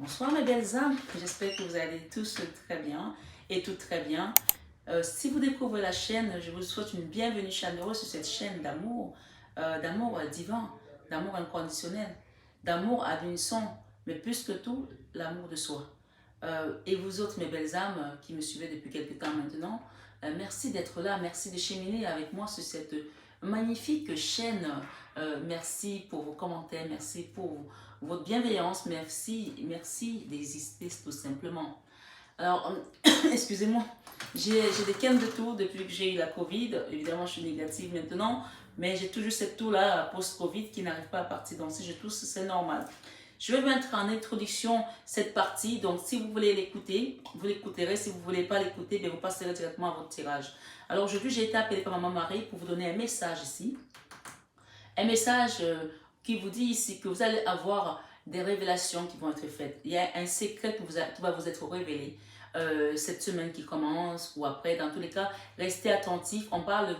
Bonsoir mes belles âmes, j'espère que vous allez tous très bien et tout très bien. Si vous découvrez la chaîne, je vous souhaite une bienvenue chaleureuse sur cette chaîne d'amour, d'amour divin, d'amour inconditionnel, d'amour à l'unisson, mais plus que tout, l'amour de soi. Et vous autres mes belles âmes qui me suivez depuis quelques temps maintenant, merci d'être là, merci de cheminer avec moi sur cette magnifique chaîne. Merci pour vos commentaires, merci pour votre bienveillance, merci d'exister tout simplement. Alors, excusez-moi, j'ai des cannes de toux depuis que j'ai eu la Covid. Évidemment, je suis négative maintenant, mais j'ai toujours cette toux-là post-Covid qui n'arrive pas à partir. Donc, si je tousse, c'est normal. Je vais mettre en introduction cette partie. Donc, si vous voulez l'écouter, vous l'écouterez. Si vous ne voulez pas l'écouter, vous passerez directement à votre tirage. Alors, aujourd'hui, j'ai été appelée par Maman Marie pour vous donner un message ici. Un message qui vous dit ici que vous allez avoir des révélations qui vont être faites. Il y a un secret qui va vous être révélé cette semaine qui commence ou après. Dans tous les cas, restez attentifs. On parle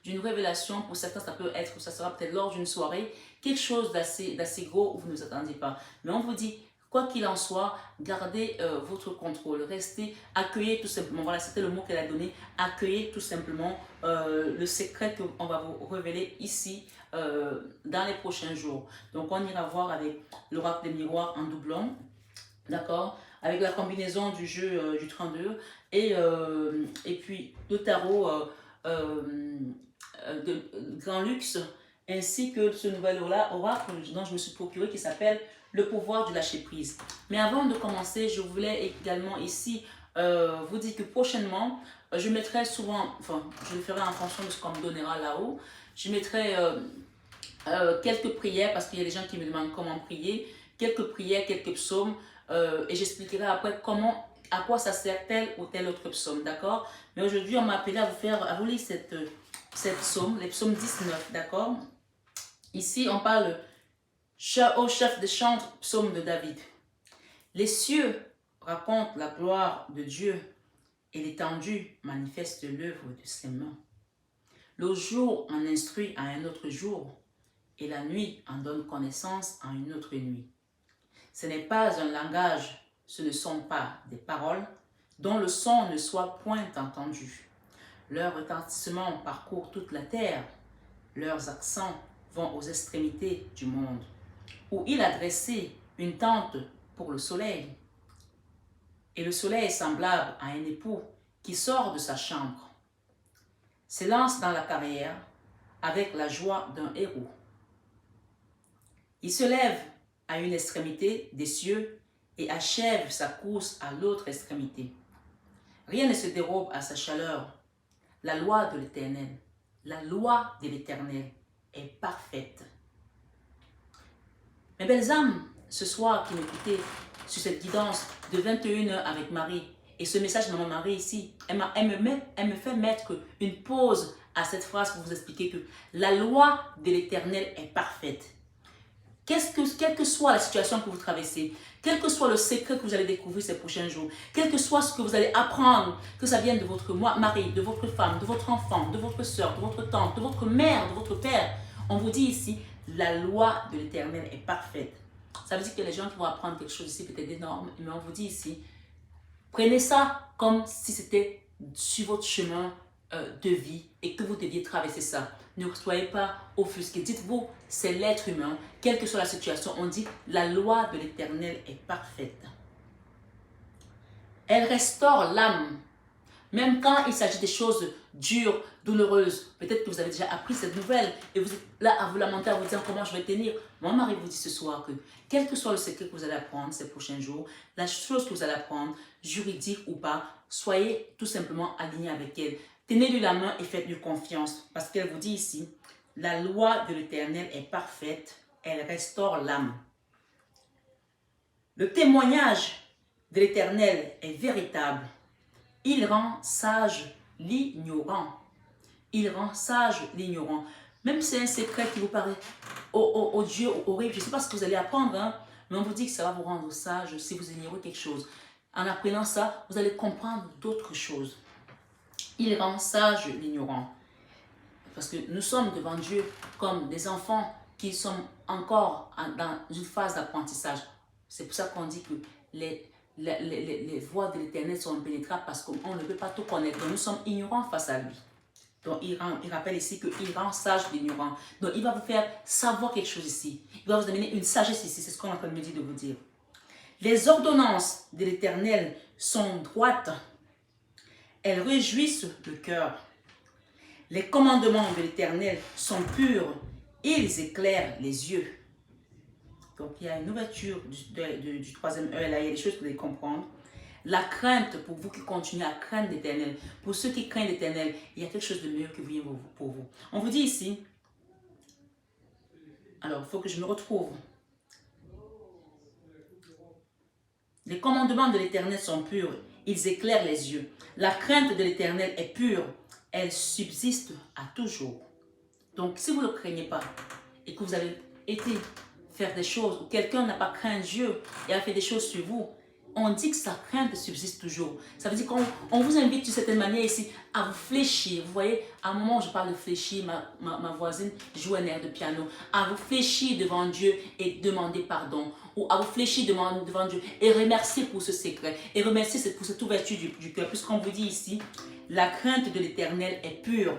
d'une révélation. Pour certains, ça peut être, ça sera peut-être lors d'une soirée, quelque chose d'assez gros où vous ne vous attendez pas. Mais on vous dit, quoi qu'il en soit, gardez votre contrôle. Restez, accueillez tout simplement. Voilà, c'était le mot qu'elle a donné. Accueillez tout simplement le secret qu'on va vous révéler ici dans les prochains jours. Donc, on ira voir avec l'oracle des miroirs en doublon. D'accord? Avec la combinaison du jeu du 32 et puis le tarot de Grand Luxe ainsi que ce nouvel oracle dont je me suis procuré qui s'appelle le pouvoir du lâcher prise. Mais avant de commencer, je voulais également ici vous dire que prochainement, je mettrai souvent, enfin, je le ferai en fonction de ce qu'on me donnera là-haut, je mettrai quelques prières parce qu'il y a des gens qui me demandent comment prier, quelques prières, quelques psaumes et j'expliquerai après comment, à quoi ça sert tel ou tel autre psaume, d'accord? Mais aujourd'hui, on m'a appelé à vous lire cette psaume, les psaumes 19, d'accord? Ici, on parle au chef de chant, psaume de David. Les cieux racontent la gloire de Dieu et l'étendue manifeste l'œuvre de ses mains. Le jour en instruit à un autre jour et la nuit en donne connaissance à une autre nuit. Ce n'est pas un langage, ce ne sont pas des paroles dont le son ne soit point entendu. Leur retentissement parcourt toute la terre, leurs accents vont aux extrémités du monde, où il a dressé une tente pour le soleil. Et le soleil est semblable à un époux qui sort de sa chambre, s'élance dans la carrière avec la joie d'un héros. Il se lève à une extrémité des cieux et achève sa course à l'autre extrémité. Rien ne se dérobe à sa chaleur. La loi de l'Éternel est parfaite. Mes belles âmes, ce soir qui m'écoutez sur cette guidance de 21h avec Marie, et ce message de Maman Marie ici, elle me fait mettre une pause à cette phrase pour vous expliquer que la loi de l'Éternel est parfaite. Quelle que soit la situation que vous traversez, quel que soit le secret que vous allez découvrir ces prochains jours, quel que soit ce que vous allez apprendre, que ça vienne de votre mari, de votre femme, de votre enfant, de votre soeur, de votre tante, de votre mère, de votre père, on vous dit ici, la loi de l'Éternel est parfaite. Ça veut dire que les gens qui vont apprendre quelque chose ici peut-être énorme, mais on vous dit ici, prenez ça comme si c'était sur votre chemin de vie et que vous deviez traverser ça. Ne soyez pas offusqués. Dites-vous, c'est l'être humain. Quelle que soit la situation, on dit la loi de l'Éternel est parfaite. Elle restaure l'âme. Même quand il s'agit des choses dures, douloureuses. Peut-être que vous avez déjà appris cette nouvelle et vous êtes là à vous lamenter, à vous dire comment je vais tenir. Mon mari vous dit ce soir que quel que soit le secret que vous allez apprendre ces prochains jours, la chose que vous allez apprendre, juridique ou pas, soyez tout simplement aligné avec elle. Tenez-lui la main et faites-lui confiance. Parce qu'elle vous dit ici, la loi de l'Éternel est parfaite, elle restaure l'âme. Le témoignage de l'Éternel est véritable. Il rend sage l'ignorant. Il rend sage l'ignorant. Même si c'est un secret qui vous paraît odieux, horrible, je ne sais pas ce que vous allez apprendre, hein, mais on vous dit que ça va vous rendre sage si vous ignorez quelque chose. En apprenant ça, vous allez comprendre d'autres choses. Il rend sage l'ignorant. Parce que nous sommes devant Dieu comme des enfants qui sont encore dans une phase d'apprentissage. C'est pour ça qu'on dit que les voies de l'Éternel sont impénétrables parce qu'on ne peut pas tout connaître. Donc nous sommes ignorants face à lui. Donc il rappelle ici qu'il rend sage l'ignorant. Donc il va vous faire savoir quelque chose ici. Il va vous amener une sagesse ici. C'est ce qu'on est en train de me dire de vous dire. Les ordonnances de l'Éternel sont droites. Elles réjouissent le cœur. Les commandements de l'Éternel sont purs. Ils éclairent les yeux. Donc, il y a une ouverture du troisième œil. Là, il y a des choses que vous devez comprendre. La crainte, pour vous qui continuez à craindre l'Éternel, pour ceux qui craignent l'Éternel, il y a quelque chose de meilleur qui vient pour vous. On vous dit ici, alors, il faut que je me retrouve. Les commandements de l'Éternel sont purs. Ils éclairent les yeux. La crainte de l'Éternel est pure. Elle subsiste à toujours. Donc, si vous ne le craignez pas et que vous avez été faire des choses, ou quelqu'un n'a pas craint Dieu et a fait des choses sur vous, on dit que sa crainte subsiste toujours. Ça veut dire qu'on vous invite d'une certaine manière ici à vous fléchir. Vous voyez, à un moment où je parle de fléchir, ma voisine joue un air de piano. À vous fléchir devant Dieu et demander pardon. Ou à vous fléchir devant Dieu et remercier pour ce secret. Et remercier pour cette ouverture du cœur. Puisqu'on vous dit ici, la crainte de l'Éternel est pure.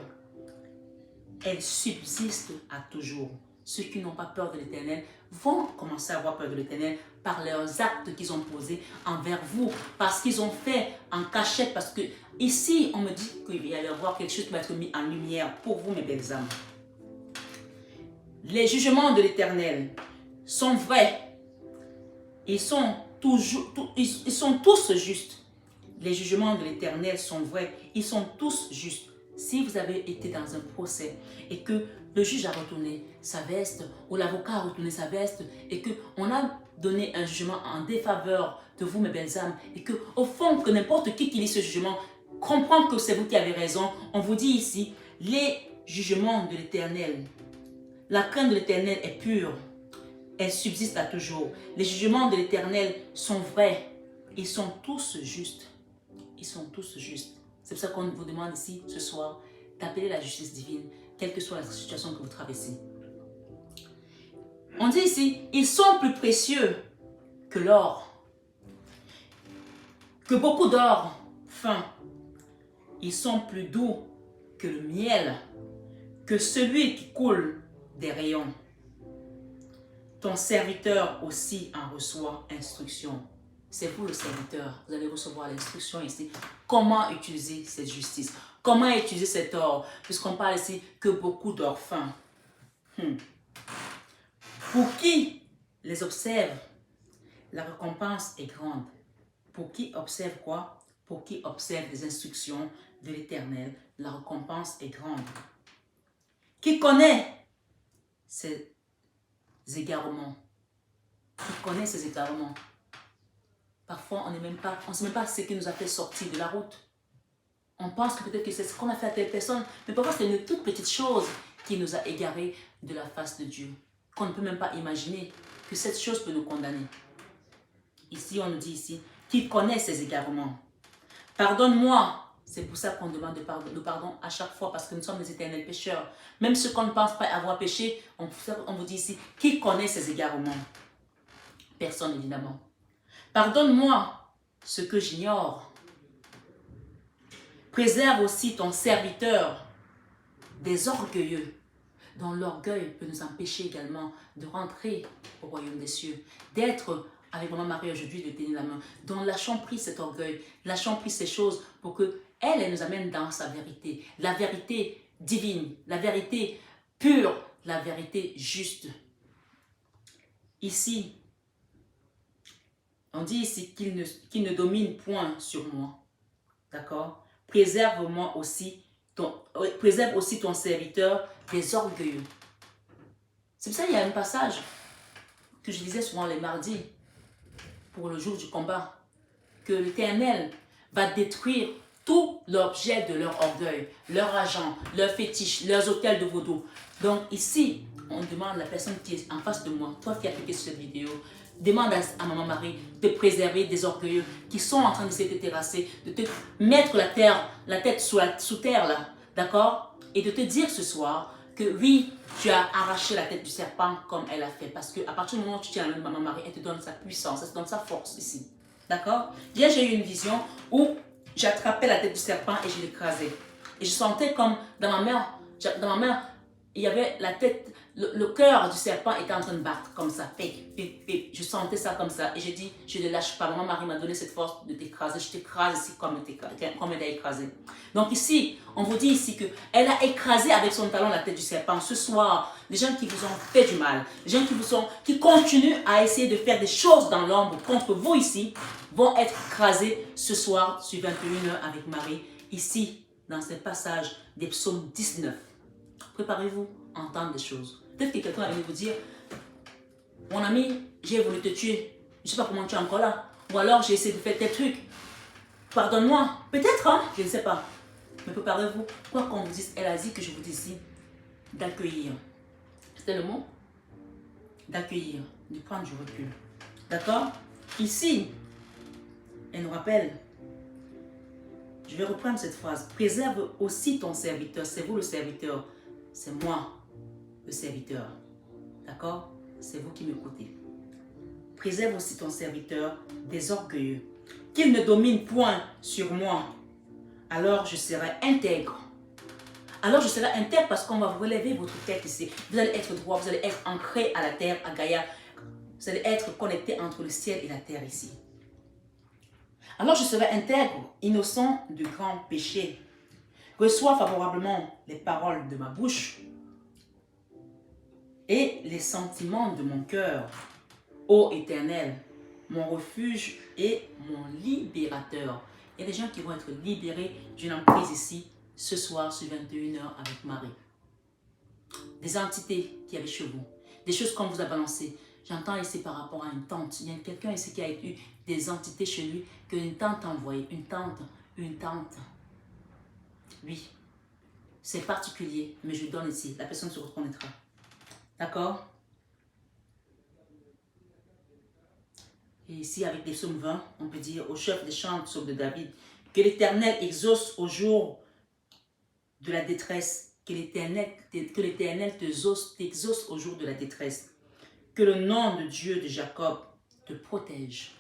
Elle subsiste à toujours. Ceux qui n'ont pas peur de l'Éternel vont commencer à avoir peur de l'Éternel par leurs actes qu'ils ont posés envers vous, parce qu'ils ont fait en cachette, parce que ici, on me dit qu'il va y avoir quelque chose qui va être mis en lumière pour vous, mes belles âmes. Les jugements de l'Éternel sont vrais. Ils sont tous justes. Les jugements de l'Éternel sont vrais. Ils sont tous justes. Si vous avez été dans un procès et que le juge a retourné sa veste ou l'avocat a retourné sa veste et qu'on a donné un jugement en défaveur de vous, mes belles âmes, et que au fond, que n'importe qui lit ce jugement comprend que c'est vous qui avez raison, on vous dit ici, les jugements de l'Éternel, la crainte de l'Éternel est pure, elle subsiste à toujours. Les jugements de l'Éternel sont vrais, ils sont tous justes. Ils sont tous justes. C'est pour ça qu'on vous demande ici, ce soir, d'appeler la justice divine, quelle que soit la situation que vous traversez. On dit ici, ils sont plus précieux que l'or, que beaucoup d'or fin. Ils sont plus doux que le miel, que celui qui coule des rayons. Ton serviteur aussi en reçoit instruction. C'est vous le serviteur, vous allez recevoir l'instruction ici. Comment utiliser cette justice? Comment utiliser cet or? Puisqu'on parle ici que beaucoup d'or fin. Pour qui les observe, la récompense est grande. Pour qui observe quoi? Pour qui observe les instructions de l'Éternel, la récompense est grande. Qui connaît ses égarements? Qui connaît ses égarements? Parfois, on ne sait même pas ce qui nous a fait sortir de la route. On pense que peut-être que c'est ce qu'on a fait à telle personne, mais parfois c'est une toute petite chose qui nous a égarés de la face de Dieu. Qu'on ne peut même pas imaginer que cette chose peut nous condamner. Ici, on nous dit ici, qui connaît ses égarements. Pardonne-moi. C'est pour ça qu'on demande le pardon à chaque fois, parce que nous sommes des éternels pécheurs. Même ceux qu'on ne pense pas avoir péché, on vous dit ici, qui connaît ses égarements? Personne, évidemment. Pardonne-moi ce que j'ignore. Préserve aussi ton serviteur des orgueilleux, dont l'orgueil peut nous empêcher également de rentrer au royaume des cieux, d'être avec Maman Marie aujourd'hui, de tenir la main, dont lâchons prise cet orgueil, lâchons prise ces choses pour qu'elle nous amène dans sa vérité, la vérité divine, la vérité pure, la vérité juste. Ici, on dit ici qu'il ne domine point sur moi. D'accord? Préserve aussi ton serviteur des orgueilleux. C'est pour ça qu'il y a un passage que je lisais souvent les mardis pour le jour du combat. Que l'Éternel va détruire tout l'objet de leur orgueil, leur argent, leur fétiche, leurs autels de vaudou. Donc ici, on demande à la personne qui est en face de moi, toi qui as cliqué sur cette vidéo, demande à Maman Marie de préserver des orgueilleux qui sont en train de se terrasser, de te mettre la tête sous terre là, d'accord? Et de te dire ce soir que oui, tu as arraché la tête du serpent comme elle a fait. Parce qu'à partir du moment où tu tiens la main de Maman Marie, elle te donne sa puissance, elle te donne sa force ici. D'accord? Hier, j'ai eu une vision où j'attrapais la tête du serpent et je l'écrasais. Et je sentais comme dans ma main, il y avait la tête, le cœur du serpent était en train de battre comme ça. Je sentais ça comme ça. Et j'ai dit, je ne lâche pas. Maman Marie m'a donné cette force de t'écraser. Je t'écrase ici comme elle a écrasé. Donc ici, on vous dit ici qu'elle a écrasé avec son talon la tête du serpent. Ce soir, les gens qui vous ont fait du mal, les gens qui continuent à essayer de faire des choses dans l'ombre contre vous ici, vont être écrasés ce soir sur 21h avec Marie, ici, dans ce passage des psaumes 19. Préparez-vous à entendre des choses. Peut-être que quelqu'un va vous dire, mon ami, j'ai voulu te tuer. Je ne sais pas comment tu es encore là. Ou alors j'ai essayé de faire tes trucs. Pardonne-moi. Peut-être, hein? Je ne sais pas. Mais préparez-vous. Quoi qu'on vous dise, elle a dit que je vous dis ici d'accueillir. C'était le mot? D'accueillir, de prendre du recul. D'accord? Ici, elle nous rappelle. Je vais reprendre cette phrase. Préserve aussi ton serviteur. C'est vous le serviteur. C'est moi le serviteur. D'accord? C'est vous qui m'écoutez. Préserve aussi ton serviteur des orgueilleux. Qu'il ne domine point sur moi. Alors je serai intègre. Alors je serai intègre parce qu'on va vous relever votre tête ici. Vous allez être droit, vous allez être ancré à la terre, à Gaïa. Vous allez être connecté entre le ciel et la terre ici. Alors je serai intègre, innocent de grands péchés. Reçois favorablement les paroles de ma bouche et les sentiments de mon cœur. Ô Éternel, mon refuge et mon libérateur. Il y a des gens qui vont être libérés d'une emprise ici, ce soir, sur 21h avec Marie. Des entités qui avaient chez vous, des choses qu'on vous a balancées. J'entends ici par rapport à une tante. Il y a quelqu'un ici qui a eu des entités chez lui, qu'une tante a envoyé. Une tante. Oui, c'est particulier, mais je donne ici. La personne se reconnaîtra. D'accord? Et ici, avec les psaumes 20, on peut dire au chef des chants, psaume de David, que l'Éternel exauce au jour de la détresse, que l'Éternel t'exauce au jour de la détresse, que le nom de Dieu de Jacob te protège.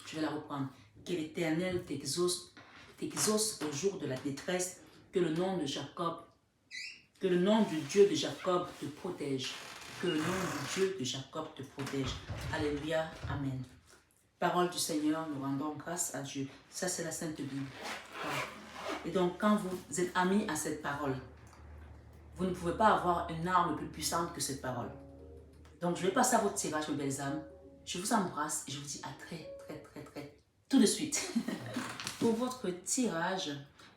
Je vais la reprendre. Que l'Éternel t'exauce au jour de la détresse, que le nom de Jacob, que le nom du Dieu de Jacob te protège. Que le nom du Dieu de Jacob te protège. Alléluia. Amen. Parole du Seigneur, nous rendons grâce à Dieu. Ça, c'est la Sainte Bible. Et donc, quand vous êtes amis à cette parole, vous ne pouvez pas avoir une arme plus puissante que cette parole. Donc, je vais passer à votre tirage, mes belles âmes. Je vous embrasse et je vous dis à très tout de suite. Pour votre tirage,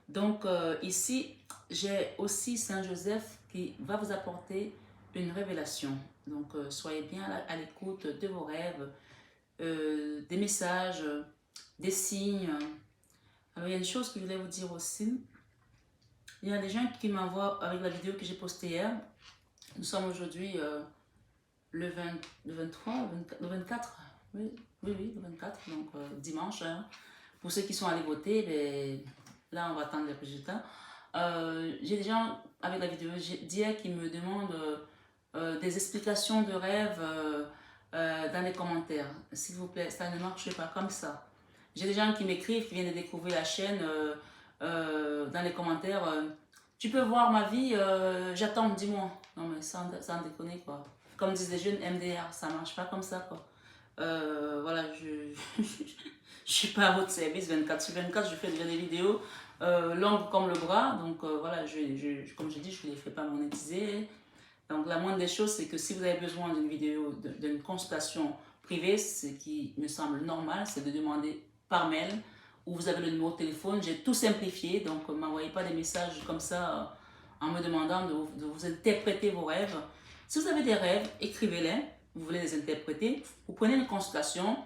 donc ici, j'ai aussi Saint Joseph qui va vous apporter une révélation. Donc, soyez bien à l'écoute de vos rêves, des messages, des signes. Alors, il y a une chose que je voulais vous dire aussi. Il y a des gens qui m'envoient avec la vidéo que j'ai postée hier. Nous sommes aujourd'hui le 24. Oui, le 24, donc dimanche. Hein. Pour ceux qui sont allés voter, ben, là, on va attendre les résultats. J'ai des gens avec la vidéo d'hier qui me demandent des explications de rêves dans les commentaires. S'il vous plaît, ça ne marche pas comme ça. J'ai des gens qui m'écrivent, qui viennent de découvrir la chaîne dans les commentaires. Tu peux voir ma vie, j'attends, dis-moi. Non, mais sans déconner, quoi. Comme disent les jeunes MDR, ça marche pas comme ça, quoi. Voilà, je suis pas à votre service 24/24, je fais déjà des vidéos longues comme le bras, donc voilà, comme je dis, je ne les fais pas monétiser. Donc la moindre des choses, c'est que si vous avez besoin d'une vidéo, d'une consultation privée, ce qui me semble normal, c'est de demander par mail, ou vous avez le numéro de téléphone. J'ai tout simplifié, donc ne m'envoyez pas des messages comme ça en me demandant de vous interpréter vos rêves. Si vous avez des rêves, écrivez-les. Vous voulez les interpréter, vous prenez une consultation,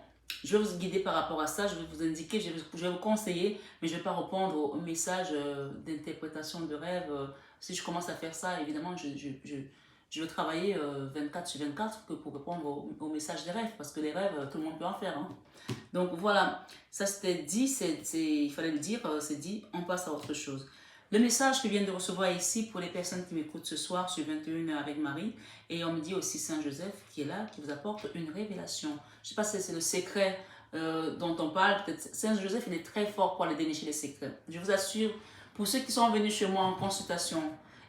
je vais vous guider par rapport à ça, je vais vous indiquer, je vais vous conseiller, mais je ne vais pas répondre aux messages d'interprétation de rêve. Si je commence à faire ça, évidemment, je vais travailler 24/24 que pour répondre aux messages des rêves, parce que les rêves, tout le monde peut en faire. Hein. Donc voilà, ça c'était dit, il fallait le dire, c'est dit, on passe à autre chose. Le message que je viens de recevoir ici pour les personnes qui m'écoutent ce soir sur 21h avec Marie, et on me dit aussi Saint Joseph qui est là, qui vous apporte une révélation. Je ne sais pas si c'est le secret dont on parle. Saint Joseph, il est très fort pour aller dénicher les secrets. Je vous assure, pour ceux qui sont venus chez moi en consultation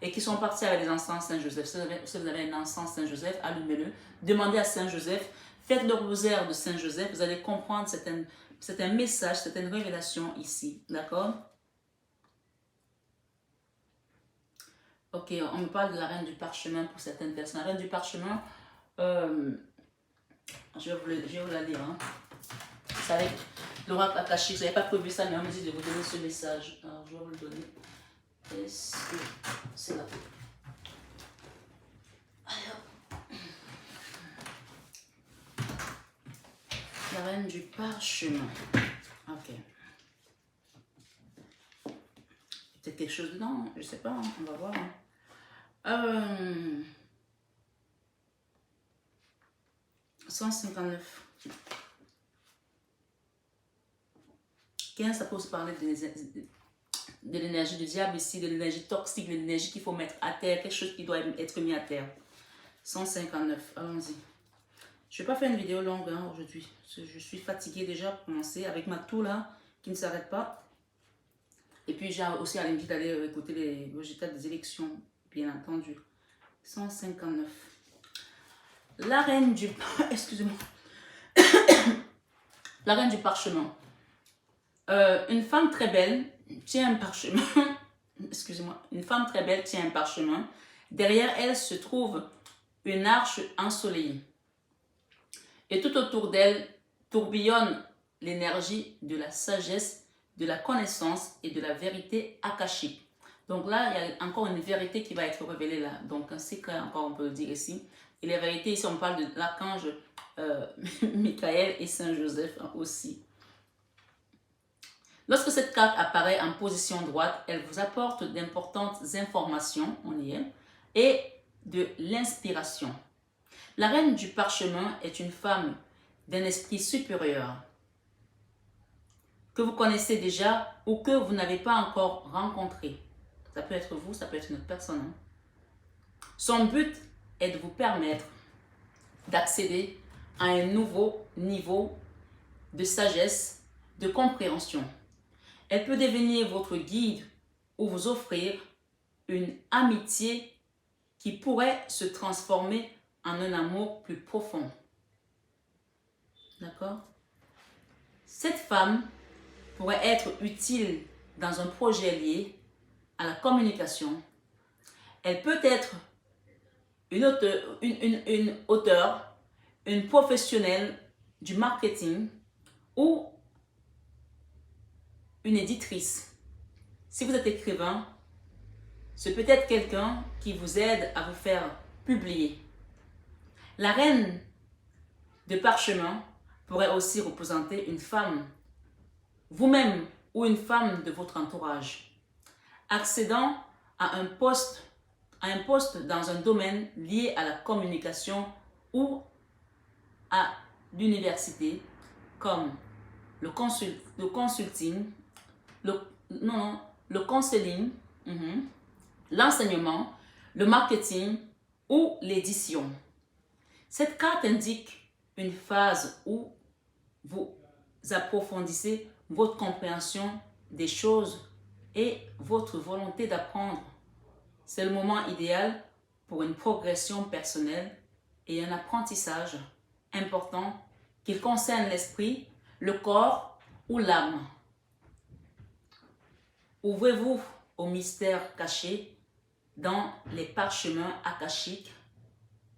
et qui sont partis avec des encens Saint Joseph, si vous avez un encens Saint Joseph, allumez-le, demandez à Saint Joseph, faites le rosaire de Saint Joseph, vous allez comprendre, c'est un message, c'est une révélation ici, d'accord? Ok, on me parle de la reine du parchemin pour certaines personnes. La reine du parchemin, je vais vous la lire. Hein. Vous savez, l'oracle akashique, je n'avais pas prévu ça, mais on me dit de vous donner ce message. Alors, je vais vous le donner. Est-ce que c'est là? Alors, la reine du parchemin. Ok. Peut-être quelque chose dedans, hein. Je ne sais pas, hein. On va voir. Hein. 159. 15, ça peut aussi parler de l'énergie du diable ici, de l'énergie toxique, de l'énergie qu'il faut mettre à terre, quelque chose qui doit être mis à terre. 159, allons-y. Je ne vais pas faire une vidéo longue hein, aujourd'hui. Je suis fatiguée déjà pour commencer avec ma toux là qui ne s'arrête pas. Et puis j'ai aussi à l'invite d'aller écouter les résultats des élections, bien entendu. 159. La reine du... Excusez-moi. La reine du parchemin. Une femme très belle tient un parchemin. Excusez-moi. Une femme très belle tient un parchemin. Derrière elle se trouve une arche ensoleillée. Et tout autour d'elle tourbillonne l'énergie de la sagesse, de la connaissance et de la vérité akashique. Donc là, il y a encore une vérité qui va être révélée là. Donc un secret encore, on peut le dire ici. Et la vérité, ici, on parle de l'archange Michael et Saint Joseph aussi. Lorsque cette carte apparaît en position droite, elle vous apporte d'importantes informations, on y est, et de l'inspiration. La reine du parchemin est une femme d'un esprit supérieur que vous connaissez déjà ou que vous n'avez pas encore rencontré. Ça peut être vous, ça peut être une autre personne. Hein. Son but est de vous permettre d'accéder à un nouveau niveau de sagesse, de compréhension. Elle peut devenir votre guide ou vous offrir une amitié qui pourrait se transformer en un amour plus profond. D'accord? Cette femme pourrait être utile dans un projet lié à la communication. Elle peut être une auteure, une professionnelle du marketing ou une éditrice. Si vous êtes écrivain, c'est peut-être quelqu'un qui vous aide à vous faire publier. La reine de parchemin pourrait aussi représenter une femme, vous-même ou une femme de votre entourage, accédant à un poste dans un domaine lié à la communication ou à l'université, comme le consulting, le counseling, l'enseignement, le marketing ou l'édition. Cette carte indique une phase où vous approfondissez votre compréhension des choses et votre volonté d'apprendre. C'est le moment idéal pour une progression personnelle et un apprentissage important qu'il concerne l'esprit, le corps ou l'âme. Ouvrez-vous au mystère caché dans les parchemins akashiques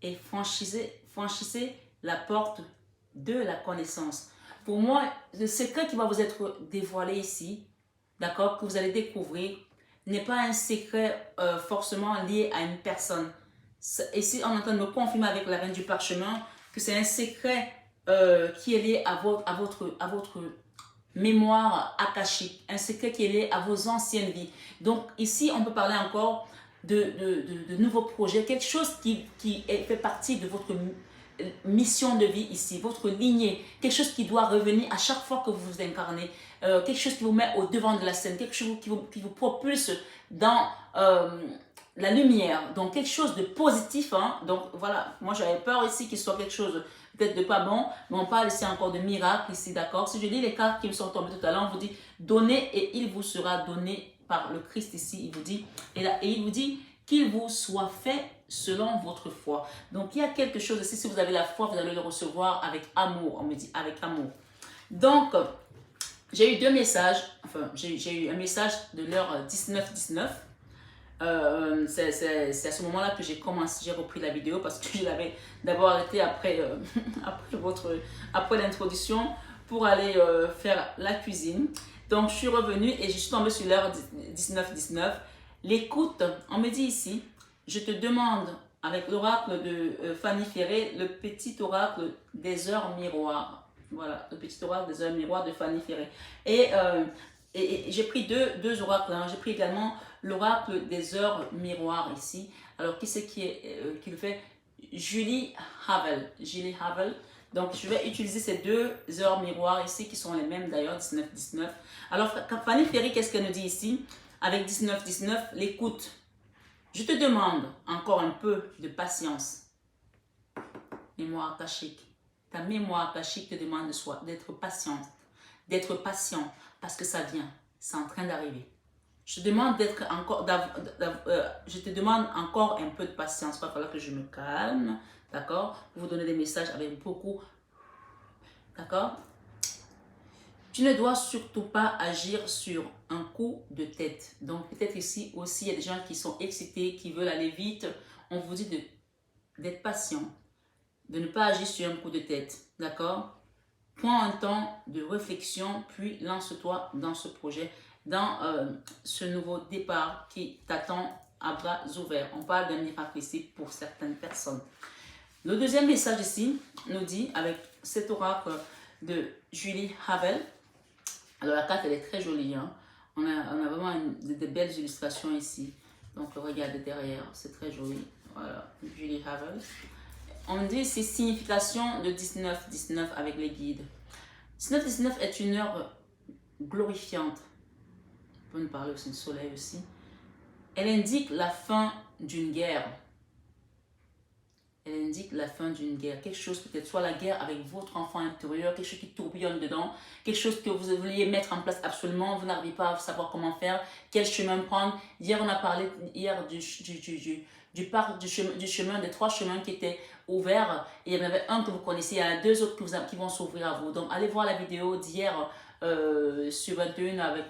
et franchissez la porte de la connaissance. Pour moi, le secret qui va vous être dévoilé ici, d'accord, que vous allez découvrir, n'est pas un secret forcément lié à une personne. Ici, on est en train de me confirmer avec la reine du parchemin que c'est un secret qui est lié à votre mémoire akashique, un secret qui est lié à vos anciennes vies. Donc ici, on peut parler encore de nouveaux projets, quelque chose qui fait partie de votre mission de vie ici, votre lignée, quelque chose qui doit revenir à chaque fois que vous vous incarnez, quelque chose qui vous met au devant de la scène, quelque chose qui vous propulse dans la lumière, donc quelque chose de positif. Hein. Donc voilà, moi j'avais peur ici qu'il soit quelque chose peut-être de pas bon, mais on parle ici encore de miracle ici, d'accord? Si je lis les cartes qui me sont tombées tout à l'heure, on vous dit donnez et il vous sera donné par le Christ ici, il vous dit, et il vous dit qu'il vous soit fait selon votre foi. Donc il y a quelque chose ici, si vous avez la foi, vous allez le recevoir avec amour, on me dit avec amour. Donc j'ai eu deux messages, enfin j'ai eu un message de l'heure 19-19. C'est à ce moment-là que j'ai repris la vidéo parce que je l'avais d'abord arrêté après, après l'introduction pour aller faire la cuisine. Donc je suis revenue et je suis tombée sur l'heure 19-19. L'écoute, on me dit ici, je te demande avec l'oracle de Fanny Ferré, le petit oracle des heures miroirs. Voilà, le petit oracle des heures miroirs de Fanny Ferré. Et j'ai pris deux oracles. Hein. J'ai pris également l'oracle des heures miroirs ici. Alors, qui c'est qui le fait? Julie Havel. Julie Havel. Donc, je vais utiliser ces deux heures miroirs ici, qui sont les mêmes d'ailleurs, 19-19. Alors, Fanny Ferry, qu'est-ce qu'elle nous dit ici? Avec 19-19, l'écoute. Je te demande encore un peu de patience. Mémoire akashique. Ta mémoire akashique te demande d'être patiente, d'être patient, parce que ça vient, c'est en train d'arriver. Je te demande encore un peu de patience. Il va falloir que je me calme, d'accord? Pour vous donner des messages avec beaucoup, d'accord? Tu ne dois surtout pas agir sur un coup de tête. Donc peut-être ici aussi, il y a des gens qui sont excités, qui veulent aller vite. On vous dit d'être patient, de ne pas agir sur un coup de tête, d'accord? Prends un temps de réflexion, puis lance-toi dans ce projet, dans ce nouveau départ qui t'attend à bras ouverts. On parle d'un miracle ici pour certaines personnes. Le deuxième message ici nous dit, avec cet oracle de Julie Havel, alors la carte elle est très jolie, hein? On a vraiment de belles illustrations ici. Donc regardez derrière, c'est très joli. Voilà, Julie Havel. On dit ici signification de 19-19 avec les guides. 19-19 est une heure glorifiante. On peut nous parler aussi du soleil aussi. Elle indique la fin d'une guerre. Elle indique la fin d'une guerre. Quelque chose peut-être, soit la guerre avec votre enfant intérieur, quelque chose qui tourbillonne dedans, quelque chose que vous vouliez mettre en place absolument, vous n'arrivez pas à savoir comment faire, quel chemin prendre. Hier, on a parlé du chemin, des trois chemins qui étaient ouverts. Et il y en avait un que vous connaissez, il y en a deux autres qui vont s'ouvrir à vous. Donc, allez voir la vidéo d'hier sur 21 avec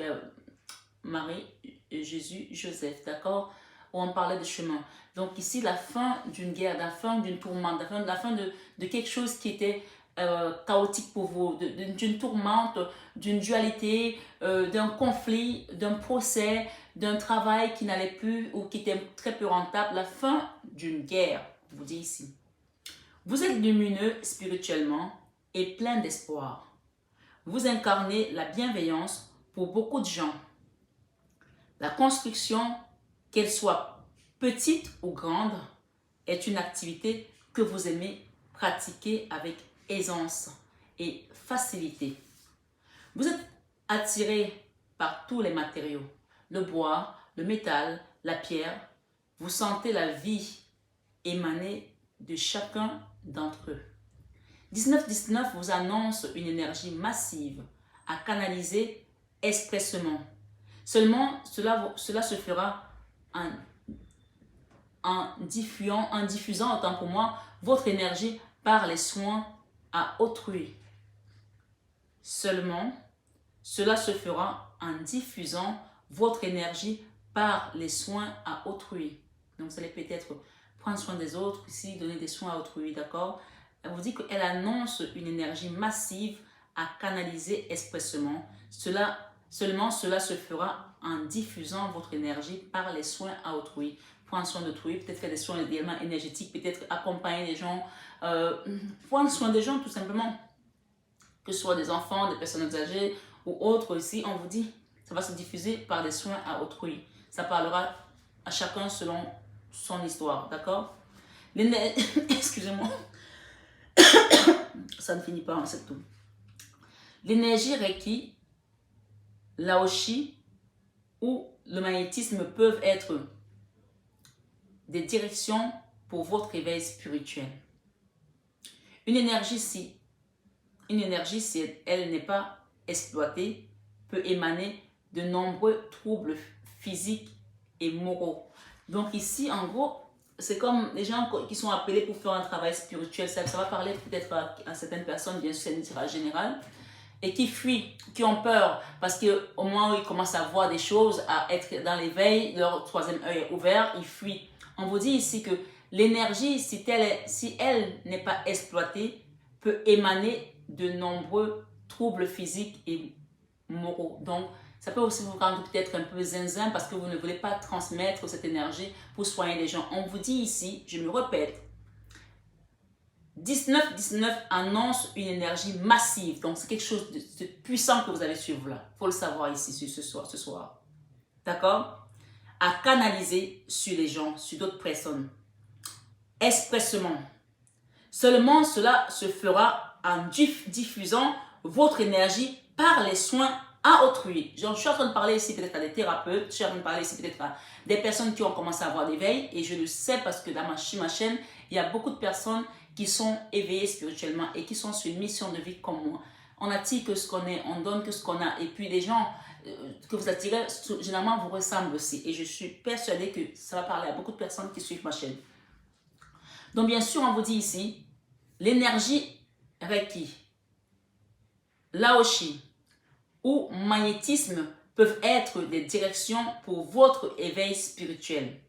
Marie, Jésus, Joseph, d'accord? Où on parlait de chemin. Donc ici, la fin d'une guerre, la fin d'une tourmente, la fin de quelque chose qui était chaotique pour vous, d'une tourmente, d'une dualité, d'un conflit, d'un procès, d'un travail qui n'allait plus ou qui était très peu rentable, la fin d'une guerre, je vous dis ici. Vous êtes lumineux spirituellement et plein d'espoir. Vous incarnez la bienveillance pour beaucoup de gens. La construction, qu'elle soit petite ou grande, est une activité que vous aimez pratiquer avec aisance et facilité. Vous êtes attiré par tous les matériaux, le bois, le métal, la pierre. Vous sentez la vie émaner de chacun d'entre eux. 19-19 vous annonce une énergie massive à canaliser expressément. Seulement, cela se fera en diffusant, autant pour moi, votre énergie par les soins à autrui. Seulement, cela se fera en diffusant votre énergie par les soins à autrui. Donc, vous allez peut-être prendre soin des autres, ici, donner des soins à autrui, d'accord? Elle vous dit qu'elle annonce une énergie massive à canaliser expressément. Seulement, cela se fera en diffusant votre énergie par les soins à autrui. Prendre soin d'autrui, peut-être faire des soins également énergétiques, peut-être accompagner les gens, prendre soin des gens tout simplement. Que ce soit des enfants, des personnes âgées ou autres ici, on vous dit, ça va se diffuser par des soins à autrui. Ça parlera à chacun selon son histoire, d'accord? Excusez-moi. Ça ne finit pas, hein, c'est tout. L'énergie Reiki, Laoshi ou le magnétisme peuvent être des directions pour votre éveil spirituel. Une énergie, si elle n'est pas exploitée, peut émaner de nombreux troubles physiques et moraux. Donc ici, en gros, c'est comme les gens qui sont appelés pour faire un travail spirituel. Ça va parler peut-être à certaines personnes, bien sûr, c'est une tirage général, et qui fuient, qui ont peur, parce qu'au moment où ils commencent à voir des choses, à être dans l'éveil, leur troisième œil est ouvert, ils fuient. On vous dit ici que l'énergie, si elle n'est pas exploitée, peut émaner de nombreux troubles physiques et moraux. Donc, ça peut aussi vous rendre peut-être un peu zinzin parce que vous ne voulez pas transmettre cette énergie pour soigner les gens. On vous dit ici, je me répète, 19-19 annonce une énergie massive. Donc, c'est quelque chose de puissant que vous allez suivre là. Il faut le savoir ici ce soir. D'accord? À canaliser sur les gens, sur d'autres personnes. Expressement. Seulement, cela se fera en diffusant votre énergie par les soins à autrui. Je suis en train de parler ici peut-être à des thérapeutes, je suis en train de parler ici peut-être à des personnes qui ont commencé à avoir l'éveil, et je le sais parce que dans ma chaîne, il y a beaucoup de personnes qui sont éveillées spirituellement et qui sont sur une mission de vie comme moi. On attire que ce qu'on est, on donne que ce qu'on a, et puis les gens que vous attirez, généralement vous ressemblent aussi, et je suis persuadée que ça va parler à beaucoup de personnes qui suivent ma chaîne. Donc bien sûr, on vous dit ici, l'énergie Reiki, Laoshi ou magnétisme peuvent être des directions pour votre éveil spirituel.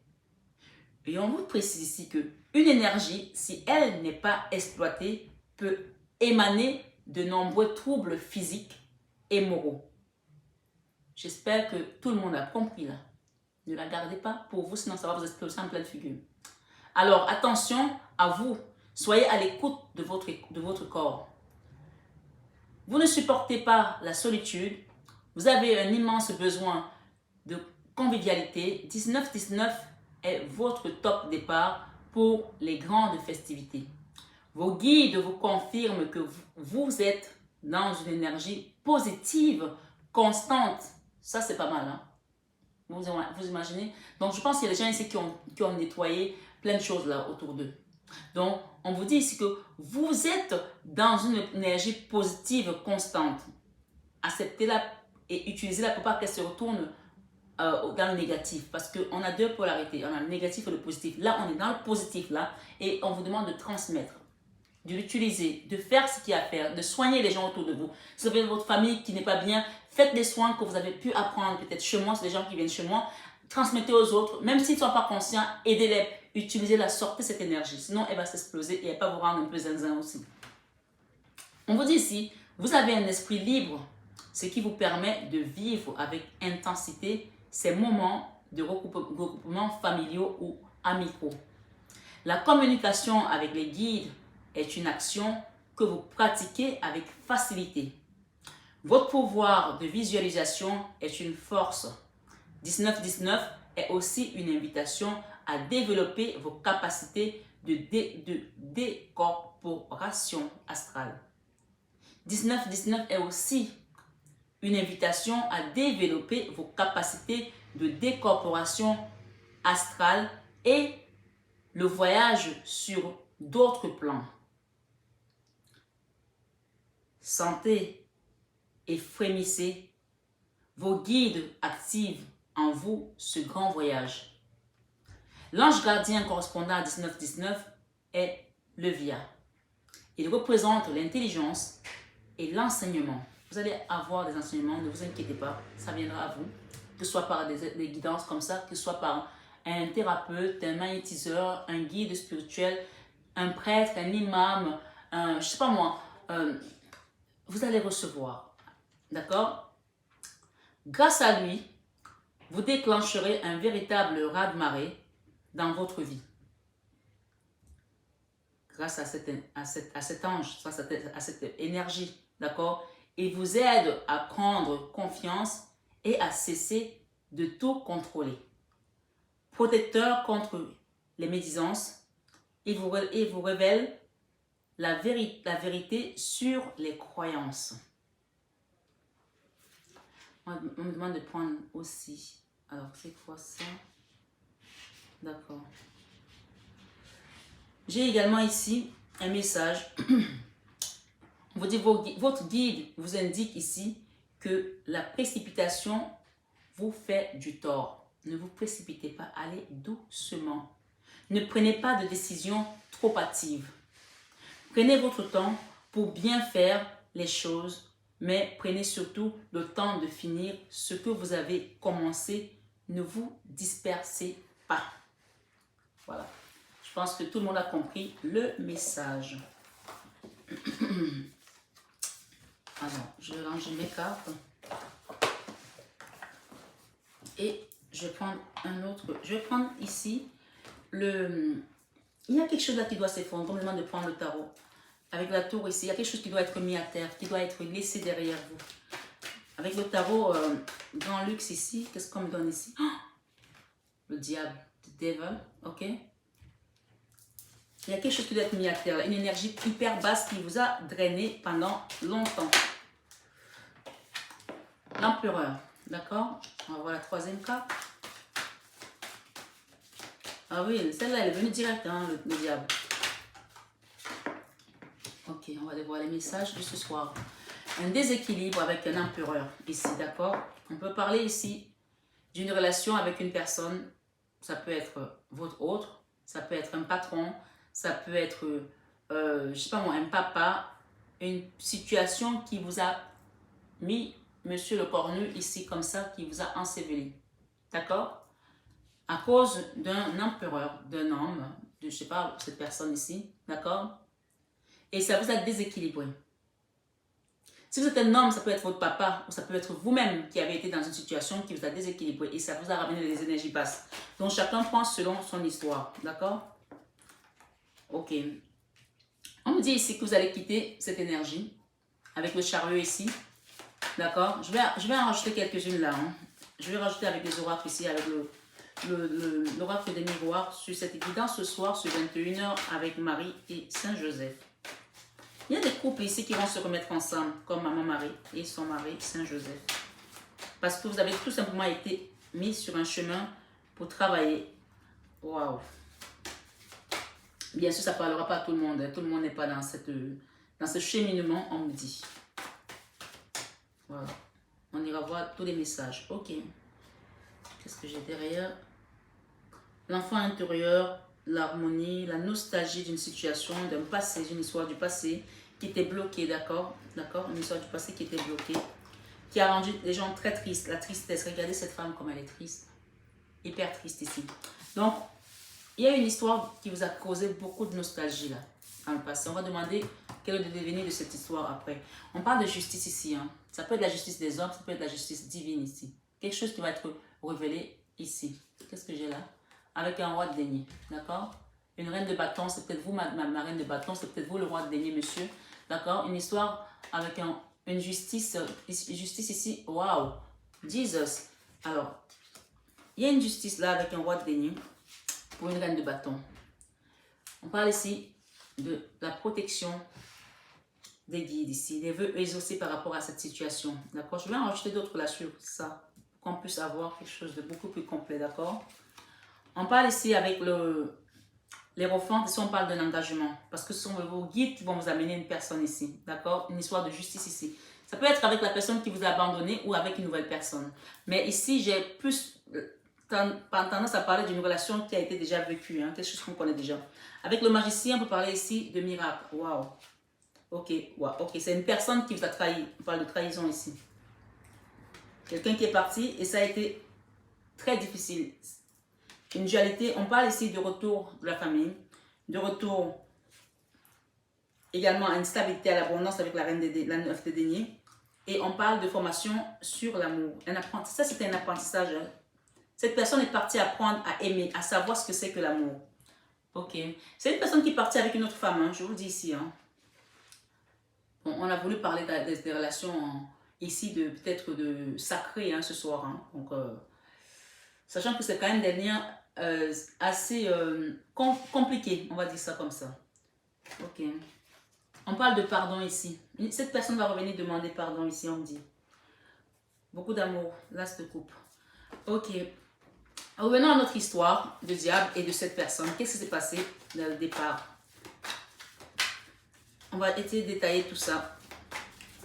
Et on vous précise ici que une énergie, si elle n'est pas exploitée, peut émaner de nombreux troubles physiques et moraux. J'espère que tout le monde a compris là. Ne la gardez pas pour vous, sinon ça va vous exploser en pleine figure. Alors attention à vous, soyez à l'écoute de votre corps. Vous ne supportez pas la solitude, vous avez un immense besoin de convivialité. 19-19 est votre top départ pour les grandes festivités. Vos guides vous confirment que vous êtes dans une énergie positive, constante. Ça, c'est pas mal, hein? Vous imaginez? Donc, je pense qu'il y a des gens ici qui ont nettoyé plein de choses là autour d'eux. Donc, on vous dit ici que vous êtes dans une énergie positive constante. Acceptez-la et utilisez-la pour pas qu'elle se retourne dans le négatif. Parce qu'on a deux polarités. On a le négatif et le positif. Là, on est dans le positif là et on vous demande de transmettre, de l'utiliser, de faire ce qu'il y a à faire, de soigner les gens autour de vous. Si vous avez votre famille qui n'est pas bien, faites des soins que vous avez pu apprendre peut-être chez moi, c'est les gens qui viennent chez moi. Transmettez aux autres, même s'ils ne sont pas conscients, aidez-les. Utilisez-la, sortez cette énergie. Sinon, elle va s'exploser et elle va vous rendre un peu zinzin aussi. On vous dit ici, vous avez un esprit libre, ce qui vous permet de vivre avec intensité ces moments de regroupement familiaux ou amicaux. La communication avec les guides est une action que vous pratiquez avec facilité. Votre pouvoir de visualisation est une force. 19-19 est aussi une invitation à développer vos capacités de décorporation astrale. 19-19 est aussi une invitation à développer vos capacités de décorporation astrale et le voyage sur d'autres plans. Sentez et frémissez, vos guides activent en vous ce grand voyage. L'ange gardien correspondant à 19-19 est le Via. Il représente l'intelligence et l'enseignement. Vous allez avoir des enseignements, ne vous inquiétez pas, ça viendra à vous, que ce soit par des guidances comme ça, que ce soit par un thérapeute, un magnétiseur, un guide spirituel, un prêtre, un imam, je ne sais pas moi, vous allez recevoir, d'accord? Grâce à lui, vous déclencherez un véritable raz-de-marée dans votre vie. Grâce à cet ange, à cette énergie, d'accord? Il vous aide à prendre confiance et à cesser de tout contrôler. Protecteur contre les médisances, il vous révèle la vérité sur les croyances. On me demande de prendre aussi. Alors, c'est quoi ça? D'accord. J'ai également ici un message. On vous dit, votre guide vous indique ici que la précipitation vous fait du tort. Ne vous précipitez pas, allez doucement. Ne prenez pas de décision trop hâtive. Prenez votre temps pour bien faire les choses, mais prenez surtout le temps de finir ce que vous avez commencé. Ne vous dispersez pas. Voilà. Je pense que tout le monde a compris le message. Alors, je vais ranger mes cartes. Et je vais prendre un autre. Je vais prendre ici le... Il y a quelque chose là qui doit s'effondrer. On me demande de prendre le tarot. Avec la tour ici, il y a quelque chose qui doit être mis à terre, qui doit être laissé derrière vous. Avec le tarot Grand Luxe ici, qu'est-ce qu'on me donne ici? Oh, le diable, the devil, ok? Il y a quelque chose qui doit être mis à terre, une énergie hyper basse qui vous a drainé pendant longtemps. L'empereur, d'accord? On va voir la troisième carte. Ah oui, celle-là, elle est venue direct, hein, le diable. Ok, on va aller voir les messages de ce soir. Un déséquilibre avec un empereur ici, d'accord? On peut parler ici d'une relation avec une personne. Ça peut être votre autre, ça peut être un patron, ça peut être, je sais pas moi, un papa. Une situation qui vous a mis monsieur le cornu ici comme ça, qui vous a enseveli. D'accord? À cause d'un empereur, d'un homme, de, je sais pas, cette personne ici, d'accord? Et ça vous a déséquilibré. Si vous êtes un homme, ça peut être votre papa ou ça peut être vous-même qui avez été dans une situation qui vous a déséquilibré et ça vous a ramené des énergies basses. Donc chacun prend selon son histoire, d'accord? Ok. On me dit ici que vous allez quitter cette énergie avec le chariot ici, d'accord? Je vais en rajouter quelques-unes là. Hein. Je vais rajouter avec les oracles ici, avec l'oracle des miroirs sur cette évidence ce soir sur 21h avec Marie et Saint-Joseph. Il y a des couples ici qui vont se remettre ensemble, comme Maman Marie et son mari Saint-Joseph. Parce que vous avez tout simplement été mis sur un chemin pour travailler. Waouh! Bien sûr, ça ne parlera pas à tout le monde. Tout le monde n'est pas dans ce cheminement, on me dit. Voilà. On ira voir tous les messages. Ok. Qu'est-ce que j'ai derrière? L'enfant intérieur, l'harmonie, la nostalgie d'une situation, d'un passé, d'une histoire du passé qui était bloquée, d'accord? D'accord? Une histoire du passé qui était bloquée, qui a rendu les gens très tristes. La tristesse, regardez cette femme comme elle est triste. Hyper triste ici. Donc, il y a une histoire qui vous a causé beaucoup de nostalgie là, dans le passé. On va demander quel est le devenir de cette histoire après. On parle de justice ici. Hein. Ça peut être la justice des hommes, ça peut être la justice divine ici. Quelque chose qui va être révélé ici. Qu'est-ce que j'ai là? Avec un roi de denier, d'accord? Une reine de bâton, c'est peut-être vous, ma reine de bâton, c'est peut-être vous le roi de denier, monsieur. D'accord? Une histoire avec une justice ici. Waouh! Jesus! Alors, il y a une justice là avec un roi de denier pour une reine de bâton. On parle ici de la protection des guides ici, des vœux exaucés par rapport à cette situation. D'accord? Je vais en rajouter d'autres là sur ça, pour qu'on puisse avoir quelque chose de beaucoup plus complet, d'accord? On parle ici avec les refontes, ici on parle d'un engagement, parce que ce sont vos guides qui vont vous amener une personne ici, d'accord? Une histoire de justice ici. Ça peut être avec la personne qui vous a abandonné ou avec une nouvelle personne. Mais ici, j'ai plus tendance à parler d'une relation qui a été déjà vécue, hein, quelque chose qu'on connaît déjà. Avec le magicien, on peut parler ici de miracle. Waouh! Ok, wow. Ok, c'est une personne qui vous a trahi. On parle de trahison ici. Quelqu'un qui est parti et ça a été très difficile. Une dualité, on parle ici de retour de la famille, de retour également à une stabilité, à l'abondance avec la reine la neuf des deniers. Et on parle de formation sur l'amour. Un apprentissage, ça c'est un apprentissage. Hein. Cette personne est partie apprendre à aimer, à savoir ce que c'est que l'amour. Ok. C'est une personne qui est partie avec une autre femme, hein, je vous le dis ici. Hein. Bon, on a voulu parler des relations ici, peut-être de sacré hein, ce soir. Hein. Donc, sachant que c'est quand même des liens assez compliqués, on va dire ça comme ça. Ok. On parle de pardon ici. Cette personne va revenir demander pardon ici, on dit. Beaucoup d'amour, l'as de coupe. Ok. Revenons à notre histoire de diable et de cette personne. Qu'est-ce qui s'est passé dans le départ? On va essayer de détailler tout ça.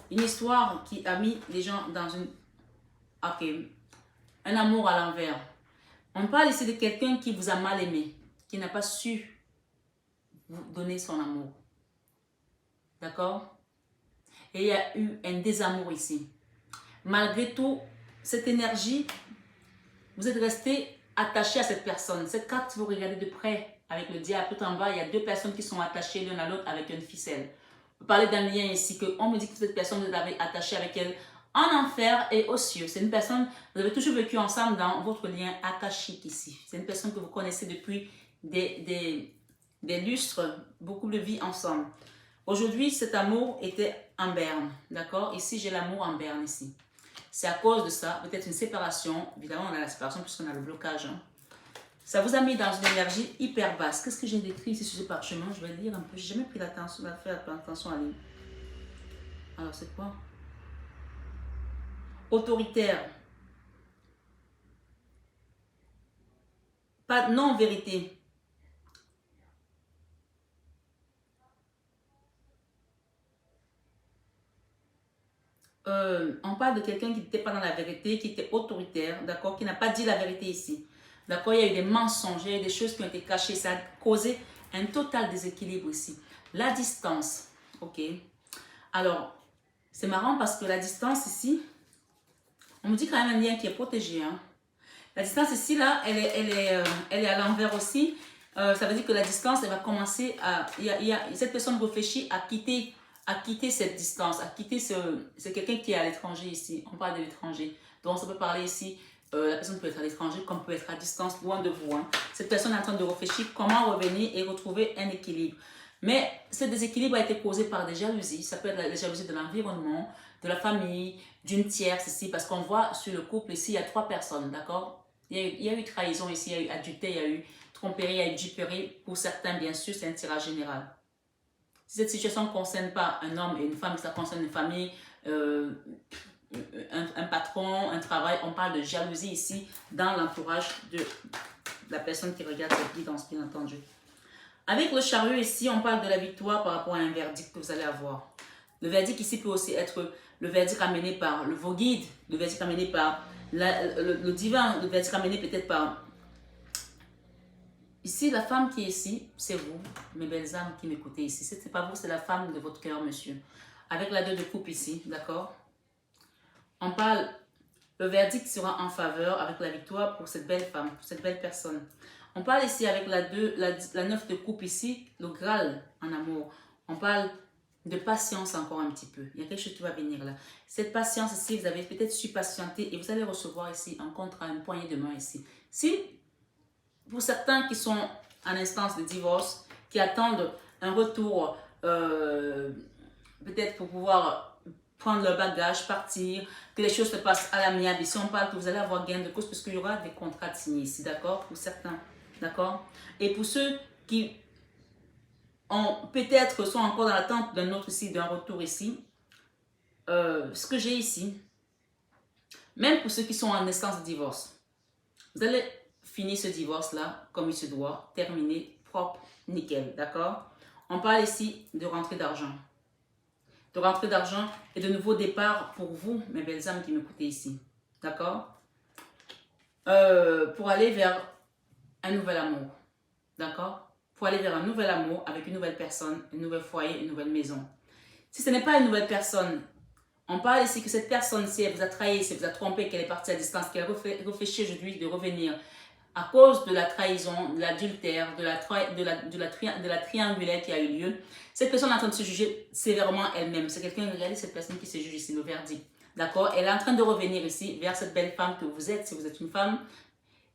Une histoire qui a mis les gens dans une... Ok. Un amour à l'envers. On parle ici de quelqu'un qui vous a mal aimé, qui n'a pas su vous donner son amour. D'accord? Et il y a eu un désamour ici. Malgré tout, cette énergie, vous êtes resté attaché à cette personne. Cette carte, si vous regardez de près avec le diable tout en bas, il y a deux personnes qui sont attachées l'une à l'autre avec une ficelle. Vous parlez d'un lien ici, on me dit que cette personne, vous avez attaché avec elle en enfer et aux cieux. C'est une personne, vous avez toujours vécu ensemble dans votre lien akashique ici. C'est une personne que vous connaissez depuis des lustres, beaucoup de vie ensemble. Aujourd'hui, cet amour était en berne, d'accord? Ici, j'ai l'amour en berne ici. C'est à cause de ça, peut-être une séparation. Évidemment, on a la séparation puisqu'on a le blocage. Hein. Ça vous a mis dans une énergie hyper basse. Qu'est-ce que j'ai décrit ici sur ce parchemin? Je vais lire un peu. J'ai jamais pris l'attention, faire attention à lire. Alors, c'est quoi? Autoritaire. Pas non-vérité. On parle de quelqu'un qui n'était pas dans la vérité, qui était autoritaire, d'accord, qui n'a pas dit la vérité ici. D'accord, il y a eu des mensonges, il y a eu des choses qui ont été cachées, ça a causé un total déséquilibre ici. La distance, ok. Alors, c'est marrant parce que la distance ici, on me dit quand même un lien qui est protégé. Hein. La distance ici, là, elle est à l'envers aussi. Ça veut dire que la distance, elle va commencer à... cette personne réfléchit à quitter cette distance, à quitter c'est quelqu'un qui est à l'étranger ici. On parle de l'étranger. Donc, ça peut parler ici, la personne peut être à l'étranger, comme peut être à distance, loin de vous. Hein. Cette personne est en train de réfléchir comment revenir et retrouver un équilibre. Mais ce déséquilibre a été causé par des jalousies. Ça peut être la jalousie de l'environnement, de la famille, d'une tierce ici. Parce qu'on voit sur le couple ici, il y a 3 personnes, d'accord? Il y a eu trahison ici, il y a eu adultère, il y a eu tromperie, il y a eu duperie. Pour certains, bien sûr, c'est un tirage général. Si cette situation ne concerne pas un homme et une femme, ça concerne une famille, un patron, un travail, on parle de jalousie ici dans l'entourage de la personne qui regarde cette guidance, bien entendu. Avec le chariot ici, on parle de la victoire par rapport à un verdict que vous allez avoir. Le verdict ici peut aussi être le verdict amené par vos guides, le verdict amené par le divin, le verdict amené peut-être par... Ici, la femme qui est ici, c'est vous, mes belles âmes qui m'écoutez ici. Ce n'est pas vous, c'est la femme de votre cœur, monsieur. Avec la 2 de coupe ici, d'accord? On parle, le verdict sera en faveur avec la victoire pour cette belle femme, pour cette belle personne. On parle ici avec la 9 de coupe ici, le Graal en amour. On parle de patience encore un petit peu. Il y a quelque chose qui va venir là. Cette patience ici, vous avez peut-être su patienter et vous allez recevoir ici un contrat, une poignée de main ici. Si, pour certains qui sont en instance de divorce, qui attendent un retour, peut-être pour pouvoir prendre leur bagage, partir, que les choses se passent à l'amiable. Ici, on parle que vous allez avoir gain de cause parce qu'il y aura des contrats signés ici, d'accord? Pour certains, d'accord? Et pour ceux qui peut-être sont encore dans l'attente d'un autre ici, d'un retour ici, ce que j'ai ici, même pour ceux qui sont en instance de divorce, vous allez finir ce divorce-là comme il se doit, terminer propre, nickel, d'accord? On parle ici de rentrée d'argent. De rentrée d'argent et de nouveaux départs pour vous, mes belles âmes qui m'écoutez ici, d'accord? Pour aller vers un nouvel amour, d'accord? Pour aller vers un nouvel amour avec une nouvelle personne, un nouvel foyer, une nouvelle maison. Si ce n'est pas une nouvelle personne, on parle ici que cette personne, si elle vous a trahi, si elle vous a trompé, qu'elle est partie à distance, qu'elle réfléchit aujourd'hui de revenir à cause de la trahison, de l'adultère, de la triangulaire qui a eu lieu, cette personne est en train de se juger sévèrement elle-même. C'est quelqu'un, regardez cette personne qui se juge ici, le verdict. D'accord? Elle est en train de revenir ici vers cette belle femme que vous êtes, si vous êtes une femme.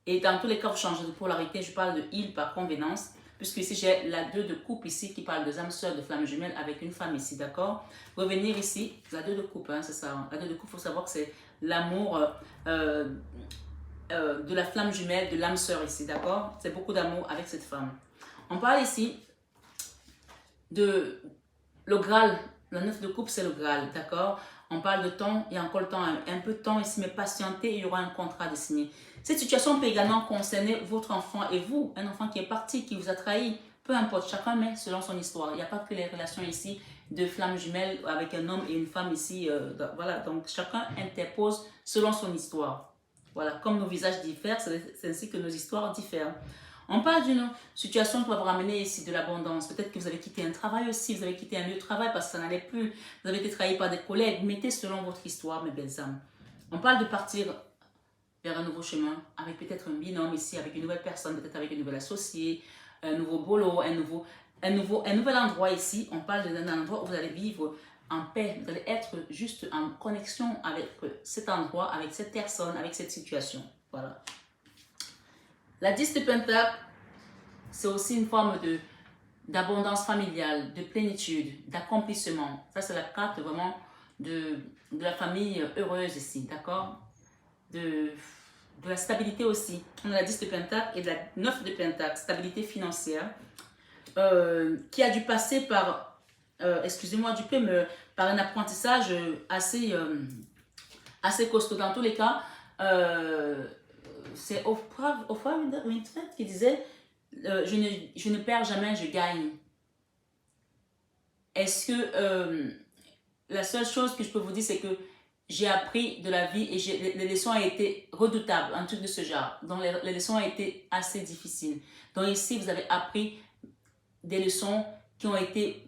Et dans tous les cas, vous changez de polarité. Je parle de il par convenance. Puisque ici, j'ai la 2 de coupe ici qui parle de âmes sœurs, de flammes jumelles avec une femme ici, d'accord? Revenir ici, la 2 de coupe, hein, c'est ça. Hein. La 2 de coupe, il faut savoir que c'est l'amour de la flamme jumelle, de l'âme sœur ici, d'accord? C'est beaucoup d'amour avec cette femme. On parle ici de le Graal, la 9 de coupe, c'est le Graal, d'accord? On parle de temps, il y a encore le temps, un peu de temps ici, mais patientez, il y aura un contrat de signer. Cette situation peut également concerner votre enfant et vous, un enfant qui est parti, qui vous a trahi, peu importe, chacun met selon son histoire. Il n'y a pas que les relations ici de flammes jumelles avec un homme et une femme ici, voilà, donc chacun interpose selon son histoire. Voilà, comme nos visages diffèrent, c'est ainsi que nos histoires diffèrent. On parle d'une situation qui va vous ramener ici de l'abondance. Peut-être que vous avez quitté un travail aussi, vous avez quitté un lieu de travail parce que ça n'allait plus. Vous avez été trahi par des collègues. Mettez selon votre histoire, mes belles âmes. On parle de partir vers un nouveau chemin avec peut-être un binôme ici, avec une nouvelle personne, peut-être avec une nouvelle associée, un nouveau boulot, un nouvel endroit ici. On parle d'un endroit où vous allez vivre en paix. Vous allez être juste en connexion avec cet endroit, avec cette personne, avec cette situation. Voilà. La 10 de Pentacle, c'est aussi une forme d'abondance familiale, de plénitude, d'accomplissement. Ça, c'est la carte vraiment de la famille heureuse ici, d'accord? De la stabilité aussi. On a la 10 de Pentacle et la 9 de Pentacle, stabilité financière, qui a dû passer par, excusez-moi du peu, mais par un apprentissage assez costaud. Dans tous les cas, c'est Oprah Winfrey qui disait je ne perds jamais, je gagne. Est-ce que la seule chose que je peux vous dire, c'est que j'ai appris de la vie et les leçons ont été redoutables, un truc de ce genre. Donc les leçons ont été assez difficiles. Donc ici, vous avez appris des leçons qui ont été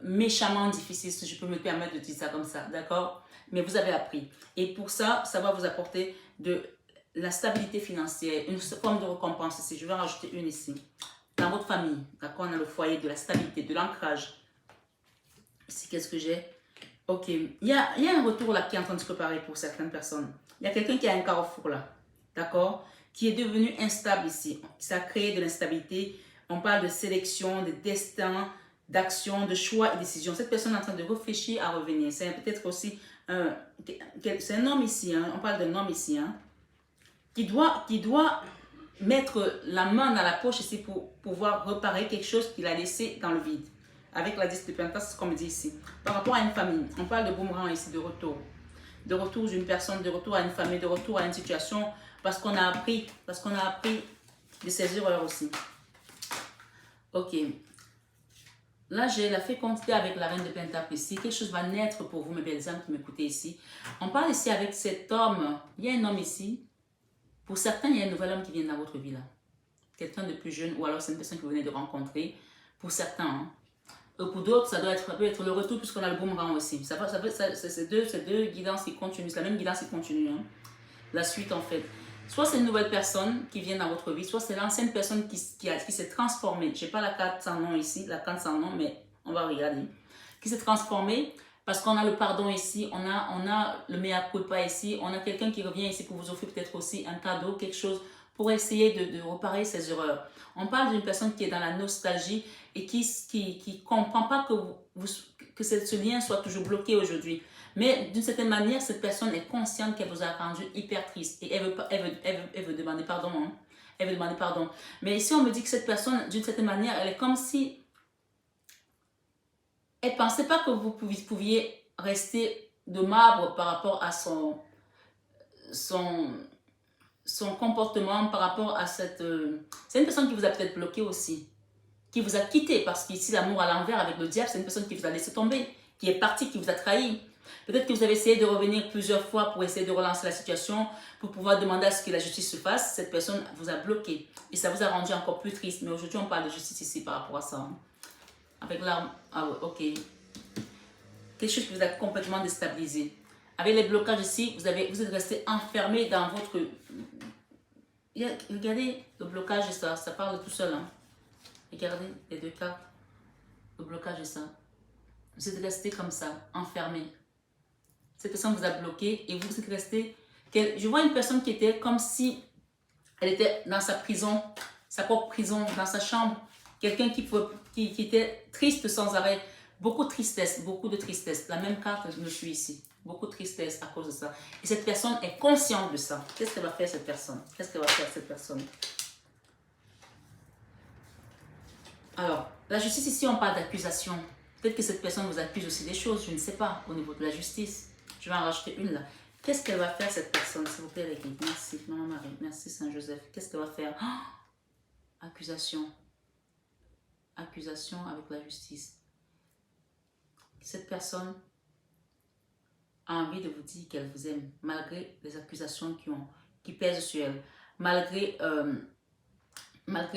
méchamment difficiles, si je peux me permettre de dire ça comme ça, d'accord? Mais vous avez appris. Et pour ça, ça va vous apporter de la stabilité financière, une forme de récompense ici. Je vais en rajouter une ici. Dans votre famille, d'accord, on a le foyer de la stabilité, de l'ancrage. Ici, qu'est-ce que j'ai? Ok, il y a un retour là qui est en train de se préparer pour certaines personnes. Il y a quelqu'un qui a un carrefour là, d'accord, qui est devenu instable ici. Ça a créé de l'instabilité. On parle de sélection, de destin, d'action, de choix et de décision. Cette personne est en train de réfléchir à revenir. C'est peut-être aussi c'est un homme ici, hein, on parle d'un homme ici, hein, qui doit mettre la main dans la poche ici pour pouvoir réparer quelque chose qu'il a laissé dans le vide. Avec la 10 de Pentacle, c'est ce qu'on me dit ici. Par rapport à une famille, on parle de boomerang ici, de retour. De retour d'une personne, de retour à une famille, de retour à une situation, parce qu'on a appris de ses erreurs aussi. Ok. Là, j'ai la fécondité avec la reine de Pentacle ici. Quelque chose va naître pour vous, mes belles âmes qui m'écoutez ici. On parle ici avec cet homme. Il y a un homme ici. Pour certains, il y a un nouvel homme qui vient dans votre vie là. Quelqu'un de plus jeune, ou alors c'est une personne que vous venez de rencontrer. Pour certains, hein. Pour d'autres, ça peut être le retour puisqu'on a le boomerang aussi. C'est deux guidances qui continuent. C'est la même guidance qui continue. Hein. La suite, en fait. Soit c'est une nouvelle personne qui vient dans votre vie, soit c'est l'ancienne personne qui s'est transformée. Je n'ai pas la carte sans nom ici, la carte sans nom, mais on va regarder. Qui s'est transformée parce qu'on a le pardon ici, on a le mea culpa ici, on a quelqu'un qui revient ici pour vous offrir peut-être aussi un cadeau, quelque chose pour essayer de réparer ses erreurs. On parle d'une personne qui est dans la nostalgie et qui comprend pas que ce lien soit toujours bloqué aujourd'hui. Mais d'une certaine manière, cette personne est consciente qu'elle vous a rendu hyper triste et elle veut demander pardon. Hein. Elle veut demander pardon. Mais ici, on me dit que cette personne, d'une certaine manière, elle est comme si elle ne pensait pas que vous pouviez rester de marbre par rapport à son comportement, par rapport à cette... c'est une personne qui vous a peut-être bloqué aussi, qui vous a quitté, parce qu'ici, l'amour à l'envers avec le diable, c'est une personne qui vous a laissé tomber, qui est partie, qui vous a trahi. Peut-être que vous avez essayé de revenir plusieurs fois pour essayer de relancer la situation, pour pouvoir demander à ce que la justice se fasse. Cette personne vous a bloqué et ça vous a rendu encore plus triste. Mais aujourd'hui, on parle de justice ici par rapport à ça. Hein. Avec l'arme, ah ouais, ok. Quelque chose qui vous a complètement déstabilisé. Avec les blocages ici, vous êtes resté enfermé dans votre... Regardez le blocage et ça parle tout seul. Hein. Regardez les deux cartes. Le blocage et ça. Vous êtes resté comme ça, enfermé. Cette personne vous a bloqué et vous êtes resté... Je vois une personne qui était comme si elle était dans sa prison, sa propre prison, dans sa chambre. Quelqu'un qui était triste sans arrêt. Beaucoup de tristesse. La même carte, je me suis ici. Beaucoup de tristesse à cause de ça. Et cette personne est consciente de ça. Qu'est-ce qu'elle va faire cette personne? Alors, la justice ici, on parle d'accusation. Peut-être que cette personne vous accuse aussi des choses, je ne sais pas, au niveau de la justice. Je vais en rajouter une là. Qu'est-ce qu'elle va faire, cette personne? S'il vous plaît, les guides. Merci, Maman Marie. Merci, Saint-Joseph. Qu'est-ce qu'elle va faire? Accusation. Accusation avec la justice. Cette personne a envie de vous dire qu'elle vous aime, malgré les accusations qui pèsent sur elle. Malgré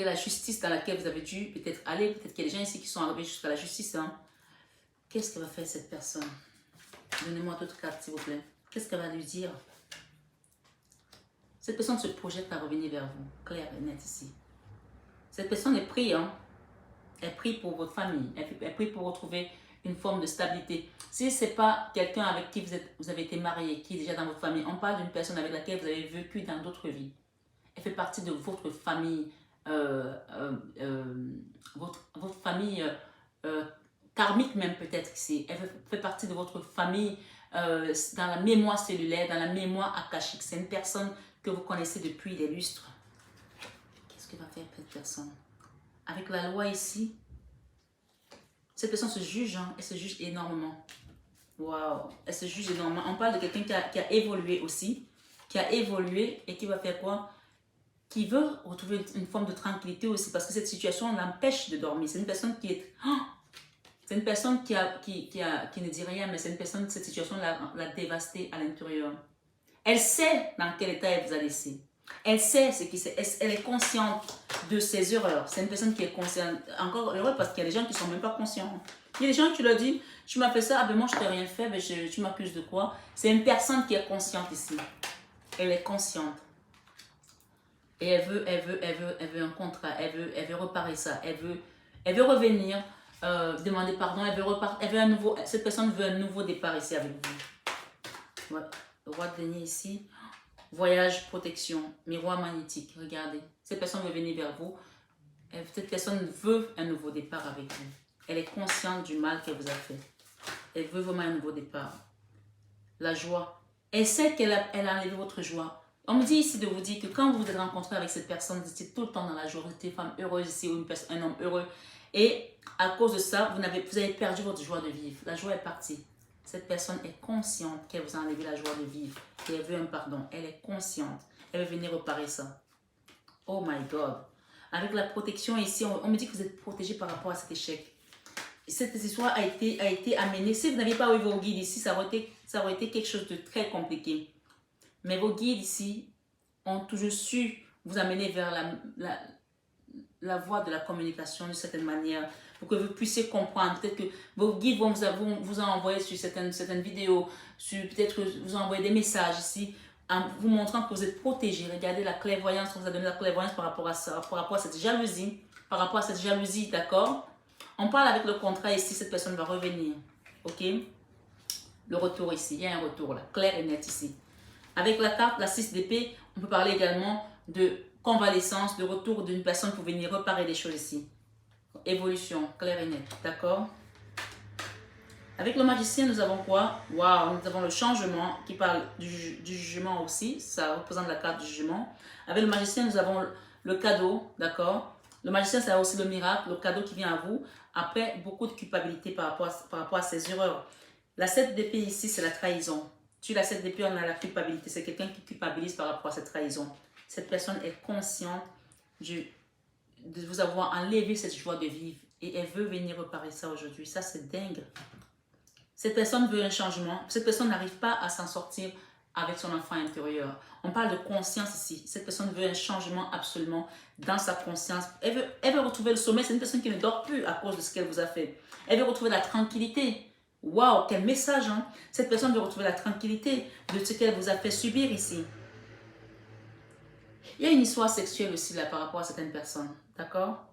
la justice dans laquelle vous avez dû peut-être aller. Peut-être qu'il y a des gens ici qui sont arrivés jusqu'à la justice. Hein. Qu'est-ce qu'elle va faire, cette personne? Donnez-moi d'autres cartes, s'il vous plaît. Qu'est-ce qu'elle va lui dire? Cette personne se projette à revenir vers vous. Clair et net ici. Cette personne est prie, hein. Elle prie pour votre famille. Elle prie pour retrouver une forme de stabilité. Si ce n'est pas quelqu'un avec qui vous avez été marié, qui est déjà dans votre famille, on parle d'une personne avec laquelle vous avez vécu dans d'autres vies. Elle fait partie de votre famille, votre famille karmique même peut-être ici. Elle fait partie de votre famille dans la mémoire cellulaire, dans la mémoire akashique. C'est une personne que vous connaissez depuis des lustres. Qu'est-ce que va faire cette personne? Avec la loi ici, cette personne se juge, hein, elle se juge énormément. Waouh, elle se juge énormément. On parle de quelqu'un qui a évolué aussi, qui a évolué et qui va faire quoi? Qui veut retrouver une forme de tranquillité aussi, parce que cette situation l'empêche de dormir. C'est une personne qui est... c'est une personne qui ne dit rien, mais c'est une personne, cette situation l'a dévastée à l'intérieur. Elle sait dans quel état elle vous a laissé. Elle sait ce qui c'est. Elle est consciente de ses erreurs. C'est une personne qui est consciente. Encore heureux parce qu'il y a des gens qui ne sont même pas conscients. Il y a des gens qui tu leur dis, tu m'as fait ça, ah ben moi je t'ai rien fait, mais tu m'accuses de quoi? C'est une personne qui est consciente ici. Elle est consciente. Et elle veut un contrat, elle veut réparer ça, elle veut revenir, demander pardon, cette personne veut un nouveau départ ici avec vous. Ouais. Le roi de denier ici, voyage, protection, miroir magnétique, regardez. Cette personne veut venir vers vous, cette personne veut un nouveau départ avec vous. Elle est consciente du mal qu'elle vous a fait. Elle veut vraiment un nouveau départ. La joie. Elle sait qu'elle a enlevé votre joie. On me dit ici de vous dire que quand vous vous êtes rencontré avec cette personne, vous étiez tout le temps dans la joie, vous étiez une femme heureuse ici ou un homme heureux. Et à cause de ça, vous avez perdu votre joie de vivre. La joie est partie. Cette personne est consciente qu'elle vous a enlevé la joie de vivre. Et elle veut un pardon. Elle est consciente. Elle veut venir réparer ça. Oh my God. Avec la protection ici, on me dit que vous êtes protégé par rapport à cet échec. Cette histoire a été amenée. Si vous n'aviez pas eu vos guides ici, ça aurait été quelque chose de très compliqué. Mais vos guides ici ont toujours su vous amener vers la voie de la communication d'une certaine manière pour que vous puissiez comprendre. Peut-être que vos guides vous envoyer sur certaines vidéos, peut-être vous envoyer des messages ici en vous montrant que vous êtes protégé. Regardez la clairvoyance, on vous a donné la clairvoyance par rapport à ça, par rapport à cette jalousie, d'accord? On parle avec le contrat ici, cette personne va revenir, ok? Le retour ici, il y a un retour là, clair et net ici. Avec la carte, la 6 d'épée, on peut parler également de convalescence, de retour d'une personne pour venir réparer des choses ici. Évolution, clair et net, d'accord? Avec le magicien, nous avons quoi? Waouh, nous avons le changement qui parle du jugement aussi, ça représente la carte du jugement. Avec le magicien, nous avons le cadeau, d'accord? Le magicien, c'est aussi le miracle, le cadeau qui vient à vous après beaucoup de culpabilité par rapport à ses erreurs. La 7 d'épée ici, c'est la trahison. Tu la 7 d'épée, on a la culpabilité. C'est quelqu'un qui culpabilise par rapport à cette trahison. Cette personne est consciente de vous avoir enlevé cette joie de vivre. Et elle veut venir réparer ça aujourd'hui. Ça, c'est dingue. Cette personne veut un changement. Cette personne n'arrive pas à s'en sortir avec son enfant intérieur. On parle de conscience ici. Cette personne veut un changement absolument dans sa conscience. Elle veut retrouver le sommeil. C'est une personne qui ne dort plus à cause de ce qu'elle vous a fait. Elle veut retrouver la tranquillité. Waouh, quel message, hein? Cette personne veut retrouver la tranquillité de ce qu'elle vous a fait subir ici. Il y a une histoire sexuelle aussi là par rapport à certaines personnes, d'accord?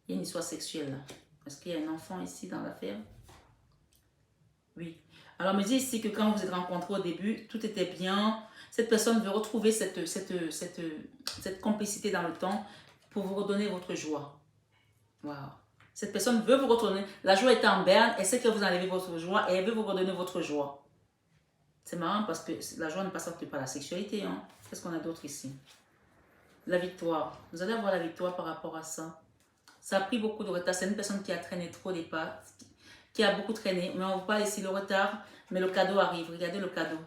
Il y a une histoire sexuelle là. Est-ce qu'il y a un enfant ici dans l'affaire? Oui. Alors, on me dit ici que quand vous vous êtes rencontrés au début, tout était bien. Cette personne veut retrouver cette complicité dans le temps pour vous redonner votre joie. Waouh. Cette personne veut vous retourner. La joie est en berne. Elle sait que vous enlevez votre joie et elle veut vous redonner votre joie. C'est marrant parce que la joie ne passe pas par la sexualité. Hein. Qu'est-ce qu'on a d'autre ici? La victoire. Vous allez avoir la victoire par rapport à ça. Ça a pris beaucoup de retard. C'est une personne qui a traîné trop des pas. qui a beaucoup traîné. Mais on vous parle ici le retard, mais le cadeau arrive. Regardez le cadeau.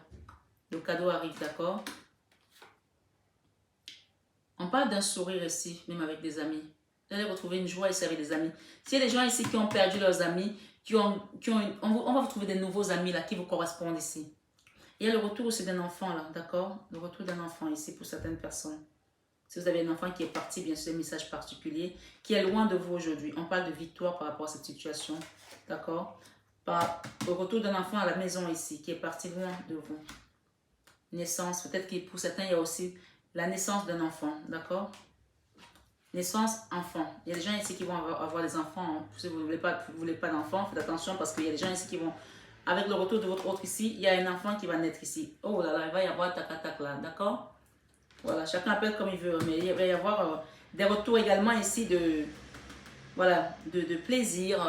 Le cadeau arrive, d'accord? On parle d'un sourire ici, même avec des amis. Vous allez retrouver une joie ici avec des amis. S'il y a des gens ici qui ont perdu leurs amis, on va vous trouver des nouveaux amis là qui vous correspondent ici. Il y a le retour aussi d'un enfant là, d'accord? Le retour d'un enfant ici pour certaines personnes. Si vous avez un enfant qui est parti, bien sûr, un message particulier, qui est loin de vous aujourd'hui. On parle de victoire par rapport à cette situation, d'accord? Le retour d'un enfant à la maison ici, qui est parti loin de vous. Naissance, peut-être que pour certains, il y a aussi la naissance d'un enfant, d'accord? Naissance, enfant. Il y a des gens ici qui vont avoir des enfants. Hein. Si vous ne voulez pas d'enfants, faites attention parce qu'il y a des gens ici qui vont... Avec le retour de votre autre ici, il y a un enfant qui va naître ici. Oh là là, il va y avoir tac-tac là, d'accord? Voilà, chacun appelle comme il veut, mais il va y avoir des retours également ici de... Voilà, de plaisir,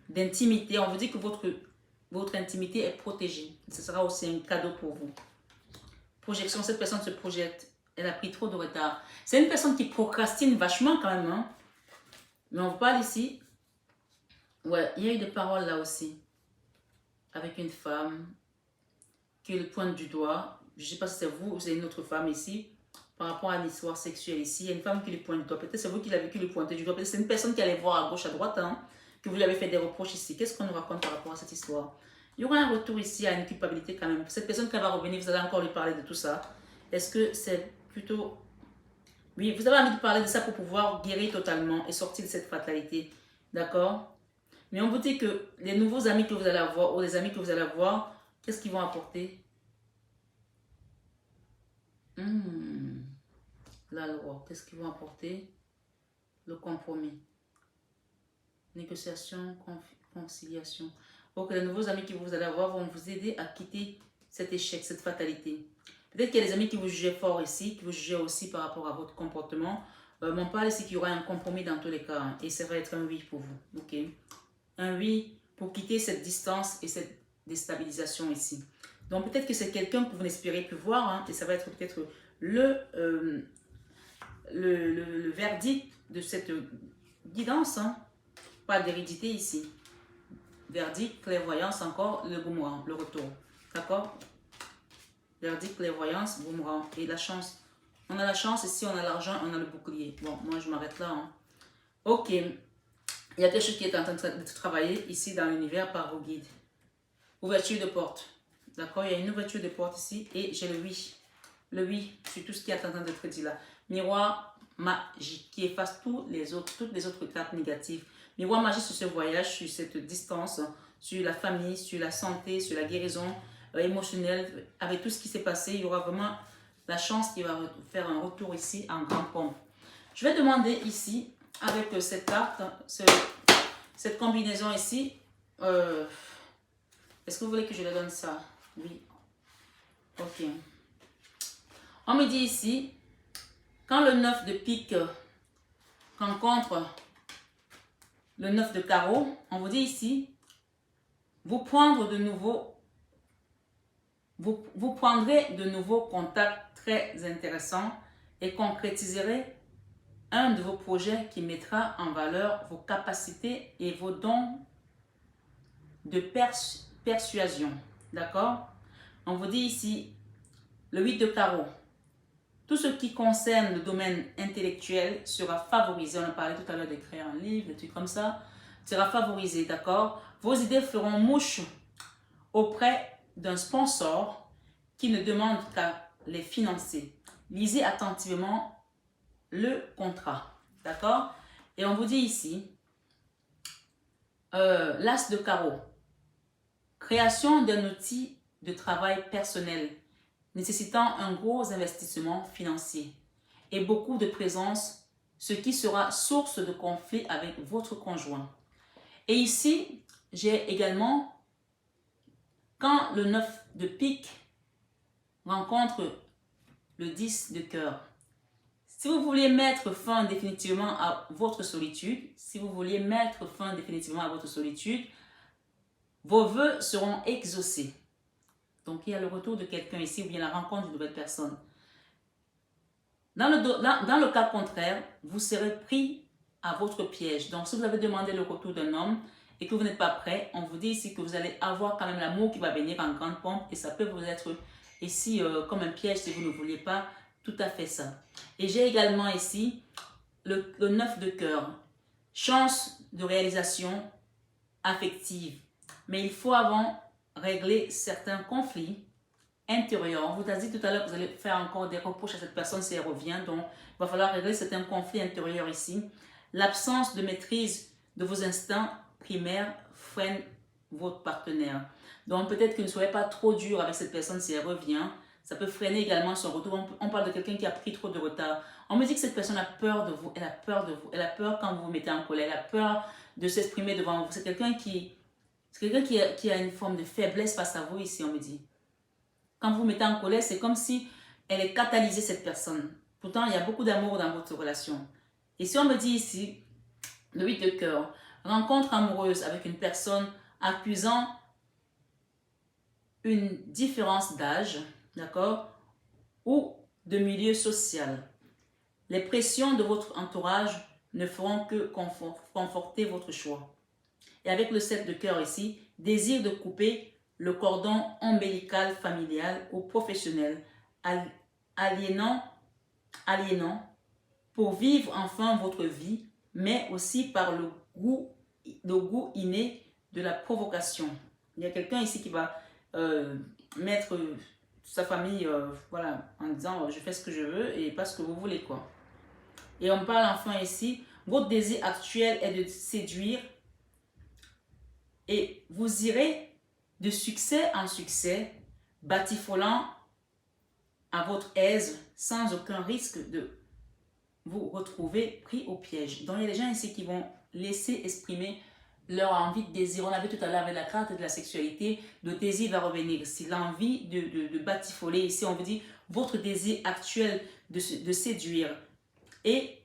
d'intimité. On vous dit que votre intimité est protégée. Ce sera aussi un cadeau pour vous. Projection, cette personne se projette. Elle a pris trop de retard. C'est une personne qui procrastine vachement quand même. Hein? Mais on parle ici. Ouais, il y a eu des paroles là aussi. Avec une femme qui le pointe du doigt. Je ne sais pas si c'est vous ou c'est une autre femme ici. Par rapport à l'histoire sexuelle ici. Il y a une femme qui le pointe du doigt. Peut-être c'est vous qui l'avez vu le pointer du doigt. Peut-être c'est une personne qui allait voir à gauche, à droite. Hein, que vous lui avez fait des reproches ici. Qu'est-ce qu'on nous raconte par rapport à cette histoire? Il y aura un retour ici à une culpabilité quand même. Cette personne qui va revenir, vous allez encore lui parler de tout ça. Est-ce que c'est plutôt... Oui, vous avez envie de parler de ça pour pouvoir guérir totalement et sortir de cette fatalité. D'accord? Mais on vous dit que les nouveaux amis que vous allez avoir ou les amis que vous allez avoir, qu'est-ce qu'ils vont apporter? La loi, qu'est-ce qu'ils vont apporter? Le compromis. Négociation, conciliation. Donc les nouveaux amis que vous allez avoir vont vous aider à quitter cet échec, cette fatalité. Peut-être qu'il y a des amis qui vous jugeaient fort ici, qui vous jugeaient aussi par rapport à votre comportement. Mais on parle ici qu'il y aura un compromis dans tous les cas. Hein, et ça va être un oui pour vous. Ok? Un oui pour quitter cette distance et cette déstabilisation ici. Donc peut-être que c'est quelqu'un que vous n'espérez plus voir. Hein, et ça va être peut-être le verdict de cette guidance. Hein, pas d'hérédité ici. Verdict, clairvoyance, encore le boomerang, le retour. D'accord? Verdict, clairvoyance, boomerang. Et la chance. On a la chance ici, on a l'argent, on a le bouclier. Bon, moi je m'arrête là. Hein. Ok. Il y a quelque chose qui est en train de travailler ici dans l'univers par vos guides. Ouverture de porte. D'accord? Il y a une ouverture de porte ici et j'ai le oui. Le oui sur tout ce qui est en train d'être dit là. Miroir magique qui efface toutes les autres cartes négatives. Miroir magique sur ce voyage, sur cette distance, sur la famille, sur la santé, sur la guérison émotionnelle. Avec tout ce qui s'est passé, il y aura vraiment la chance qui va faire un retour ici en grande pompe. Je vais demander ici, avec cette carte, cette combinaison ici, est-ce que vous voulez que je le donne ça? Oui. Ok. On me dit ici, quand le 9 de pique rencontre le 9 de carreau, on vous dit ici, vous prendrez de nouveaux contacts très intéressants et concrétiserez un de vos projets qui mettra en valeur vos capacités et vos dons de persuasion. D'accord? On vous dit ici, le 8 de carreau. Tout ce qui concerne le domaine intellectuel sera favorisé. On a parlé tout à l'heure d'écrire un livre, des trucs comme ça. Sera favorisé, d'accord? Vos idées feront mouche auprès d'un sponsor qui ne demande qu'à les financer. Lisez attentivement le contrat, d'accord? Et on vous dit ici, l'as de carreau. Création d'un outil de travail personnel nécessitant un gros investissement financier et beaucoup de présence, ce qui sera source de conflit avec votre conjoint. Et ici, j'ai également, quand le 9 de pique rencontre le 10 de cœur. Si vous voulez mettre fin définitivement à votre solitude, vos vœux seront exaucés. Donc, il y a le retour de quelqu'un ici ou bien la rencontre d'une nouvelle personne. Dans le cas contraire, vous serez pris à votre piège. Donc, si vous avez demandé le retour d'un homme et que vous n'êtes pas prêt, on vous dit ici que vous allez avoir quand même l'amour qui va venir en grande pompe et ça peut vous être ici comme un piège si vous ne vouliez pas tout à fait ça. Et j'ai également ici le 9 de cœur. Chance de réalisation affective. Mais il faut avant régler certains conflits intérieurs. On vous a dit tout à l'heure que vous allez faire encore des reproches à cette personne si elle revient. Donc, il va falloir régler certains conflits intérieurs ici. L'absence de maîtrise de vos instincts primaires freine votre partenaire. Donc, peut-être que ne soyez pas trop dur avec cette personne si elle revient. Ça peut freiner également son retour. On parle de quelqu'un qui a pris trop de retard. On me dit que cette personne a peur de vous. Elle a peur de vous. Elle a peur quand vous vous mettez en colère. Elle a peur de s'exprimer devant vous. C'est quelqu'un qui a une forme de faiblesse face à vous ici, on me dit. Quand vous vous mettez en colère, c'est comme si elle est catalysée, cette personne. Pourtant, il y a beaucoup d'amour dans votre relation. Et si on me dit ici, le 8 de cœur, rencontre amoureuse avec une personne accusant une différence d'âge, d'accord, ou de milieu social. Les pressions de votre entourage ne feront que conforter votre choix. Et avec le 7 de cœur ici, désir de couper le cordon ombilical familial ou professionnel, aliénant pour vivre enfin votre vie, mais aussi par le goût inné de la provocation. Il y a quelqu'un ici qui va mettre sa famille voilà, en disant je fais ce que je veux et pas ce que vous voulez, quoi. Et on parle enfin ici, votre désir actuel est de séduire et vous irez de succès en succès, batifolant à votre aise sans aucun risque de vous retrouver pris au piège. Donc il y a des gens ici qui vont laisser exprimer leur envie de désir. On avait tout à l'heure avec la carte de la sexualité, le désir va revenir. C'est l'envie de batifoler. Ici on vous dit votre désir actuel de séduire. Et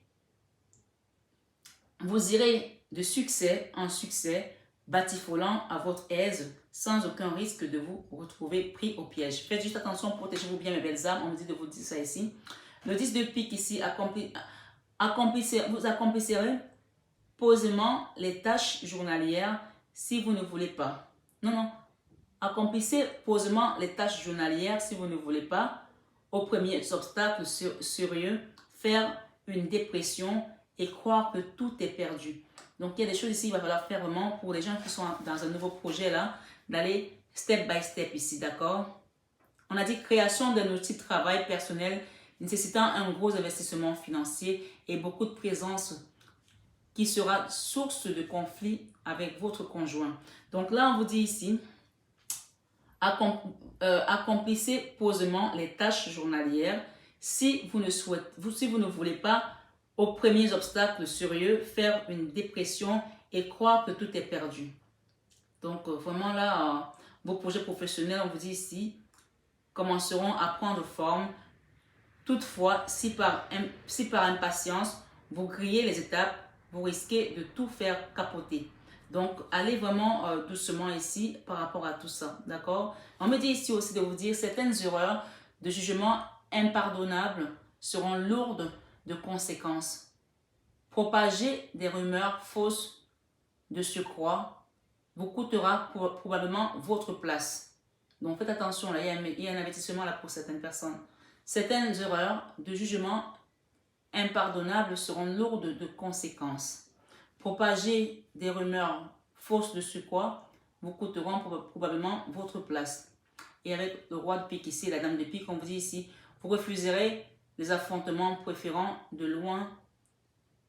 vous irez de succès en succès, batifolant à votre aise, sans aucun risque de vous retrouver pris au piège. Faites juste attention, protégez-vous bien mes belles âmes. On me dit de vous dire ça ici. Le 10 de pique ici, vous accomplirez posément les tâches journalières si vous ne voulez pas. Non. Accomplissez posément les tâches journalières si vous ne voulez pas. Au premier obstacle sérieux, faire une dépression et croire que tout est perdu. Donc, il y a des choses ici, il va falloir faire vraiment pour les gens qui sont dans un nouveau projet là, d'aller step by step ici, d'accord? On a dit création d'un outil de travail personnel nécessitant un gros investissement financier et beaucoup de présence qui sera source de conflit avec votre conjoint. Donc là, on vous dit ici, accomplissez posément les tâches journalières si vous ne voulez pas, aux premiers obstacles sérieux, faire une dépression et croire que tout est perdu. Donc vraiment là, vos projets professionnels, on vous dit ici, commenceront à prendre forme. Toutefois, si par impatience, vous grillez les étapes, vous risquez de tout faire capoter. Donc, allez vraiment doucement ici par rapport à tout ça, d'accord? On me dit ici aussi de vous dire certaines erreurs de jugement impardonnables seront lourdes de conséquences. Propager des rumeurs fausses de surcroît vous coûtera probablement votre place. Donc, faites attention, là, il y a un avertissement là pour certaines personnes. Certaines erreurs de jugement impardonnables seront lourdes de conséquences. Propager des rumeurs fausses de surcroît vous coûteront probablement votre place. Et avec le roi de pique ici, la dame de pique, on vous dit ici, vous refuserez les affrontements préférant de loin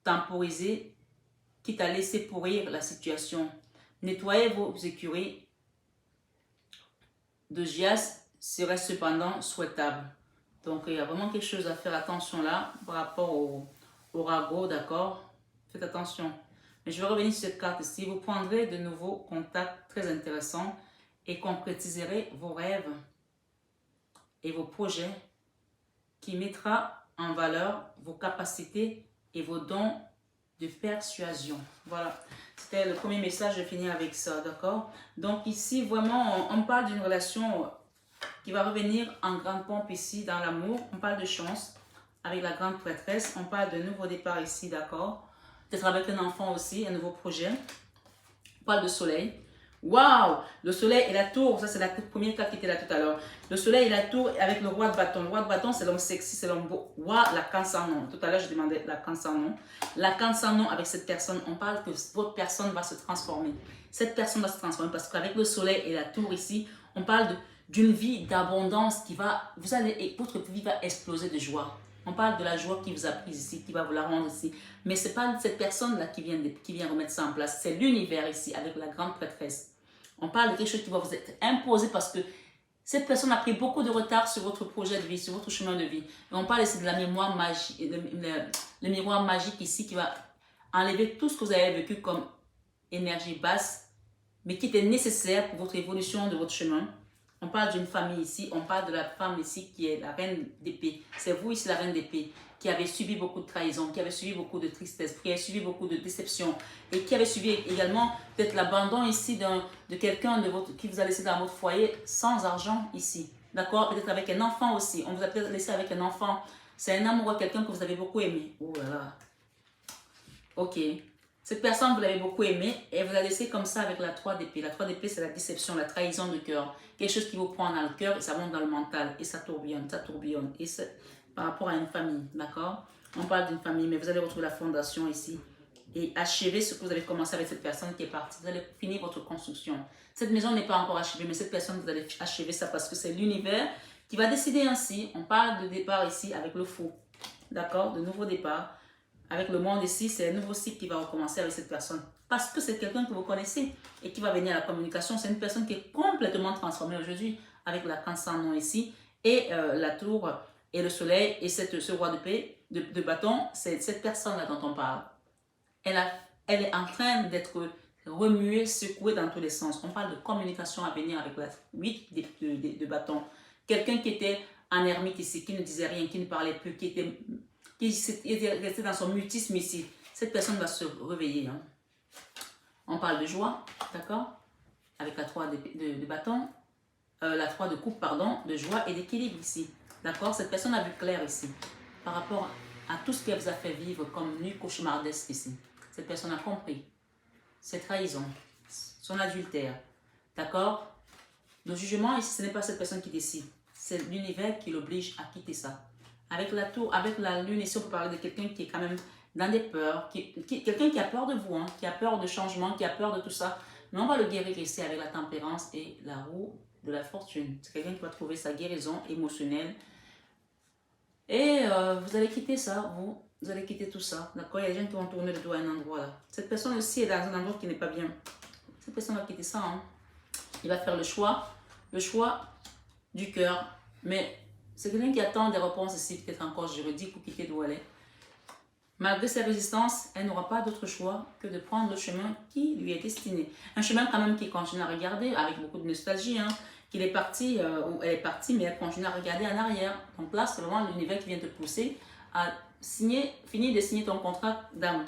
temporiser, quitte à laisser pourrir la situation. Nettoyer vos écuries de gias serait cependant souhaitable. Donc, il y a vraiment quelque chose à faire attention là par rapport au ragot, d'accord? Faites attention. Mais je vais revenir sur cette carte ici. Vous prendrez de nouveaux contacts très intéressants et concrétiserez vos rêves et vos projets qui mettra en valeur vos capacités et vos dons de persuasion. Voilà, c'était le premier message, je finis avec ça, d'accord? Donc ici, vraiment, on parle d'une relation qui va revenir en grande pompe ici dans l'amour. On parle de chance avec la grande prêtresse. On parle de nouveau départ ici, d'accord? Peut-être avec un enfant aussi, un nouveau projet. On parle de soleil. Waouh! Le soleil et la tour, ça c'est la première carte qui était là tout à l'heure. Le soleil et la tour avec le roi de bâton. Le roi de bâton, c'est l'homme sexy, c'est l'homme beau. Waouh, la canne sans nom. Tout à l'heure, je demandais la canne sans nom. La canne sans nom avec cette personne, on parle que votre personne va se transformer. Cette personne va se transformer parce qu'avec le soleil et la tour ici, on parle d'une vie d'abondance qui va, votre vie va exploser de joie. On parle de la joie qui vous a prise ici, qui va vous la rendre ici. Mais ce n'est pas cette personne-là qui vient remettre ça en place. C'est l'univers ici, avec la grande prêtresse. On parle de quelque chose qui va vous être imposé parce que cette personne a pris beaucoup de retard sur votre projet de vie, sur votre chemin de vie. Et on parle ici de la mémoire magique, le miroir magique ici qui va enlever tout ce que vous avez vécu comme énergie basse, mais qui était nécessaire pour votre évolution de votre chemin. On parle d'une famille ici, on parle de la femme ici qui est la reine d'épée. C'est vous ici la reine d'épée qui avez subi beaucoup de trahison, qui avez subi beaucoup de tristesse, qui avez subi beaucoup de déception et qui avez subi également peut-être l'abandon ici de quelqu'un qui vous a laissé dans votre foyer sans argent ici. D'accord? Peut-être avec un enfant aussi. On vous a peut-être laissé avec un enfant. C'est un amoureux, quelqu'un que vous avez beaucoup aimé. Oh là là. Ok. Cette personne, vous l'avez beaucoup aimé et vous a laissé comme ça avec la 3 d'épée. La 3 d'épée, c'est la déception, la trahison de cœur. Quelque chose qui vous prend dans le cœur et ça monte dans le mental. Et ça tourbillonne, ça tourbillonne. Et c'est par rapport à une famille, d'accord? On parle d'une famille, mais vous allez retrouver la fondation ici. Et achever ce que vous avez commencé avec cette personne qui est partie. Vous allez finir votre construction. Cette maison n'est pas encore achevée, mais cette personne, vous allez achever ça parce que c'est l'univers qui va décider ainsi. On parle de départ ici avec le fou, d'accord? De nouveau départ. Avec le monde ici, c'est un nouveau cycle qui va recommencer avec cette personne. Parce que c'est quelqu'un que vous connaissez et qui va venir à la communication. C'est une personne qui est complètement transformée aujourd'hui avec la canne sans nom ici et la tour et le soleil et ce roi de paix, de bâton. C'est cette personne-là dont on parle. Elle est en train d'être remuée, secouée dans tous les sens. On parle de communication à venir avec la 8 de bâton. Quelqu'un qui était en ermite ici, qui ne disait rien, qui ne parlait plus, qui était resté dans son mutisme ici. Cette personne va se réveiller. Hein. On parle de joie, d'accord? Avec la 3 de bâton, la 3 de coupe, pardon, de joie et d'équilibre ici. D'accord? Cette personne a vu clair ici. Par rapport à tout ce qu'elle vous a fait vivre comme nuit cauchemardesque ici. Cette personne a compris ses trahisons, son adultère. D'accord? Le jugement ici, ce n'est pas cette personne qui décide. C'est l'univers qui l'oblige à quitter ça. Avec la tour, avec la lune, ici on peut parler de quelqu'un qui est quand même dans des peurs, quelqu'un qui a peur de vous, hein, qui a peur de changement, qui a peur de tout ça. Mais on va le guérir ici avec la tempérance et la roue de la fortune. C'est quelqu'un qui va trouver sa guérison émotionnelle. Et vous allez quitter ça, vous allez quitter tout ça. D'accord? Il y a des gens qui vont tourner le dos à un endroit là. Cette personne aussi est dans un endroit qui n'est pas bien. Cette personne va quitter ça. Hein. Il va faire le choix du cœur. Mais c'est quelqu'un qui attend des réponses ici, peut-être encore juridiques pour quitter d'où elle est. Malgré ses résistances, elle n'aura pas d'autre choix que de prendre le chemin qui lui est destiné. Un chemin quand même qui continue à regarder avec beaucoup de nostalgie. Hein, qu'il est parti, ou elle est partie, mais elle continue à regarder en arrière. Donc là, c'est vraiment l'univers qui vient te pousser à finir de signer ton contrat d'âme.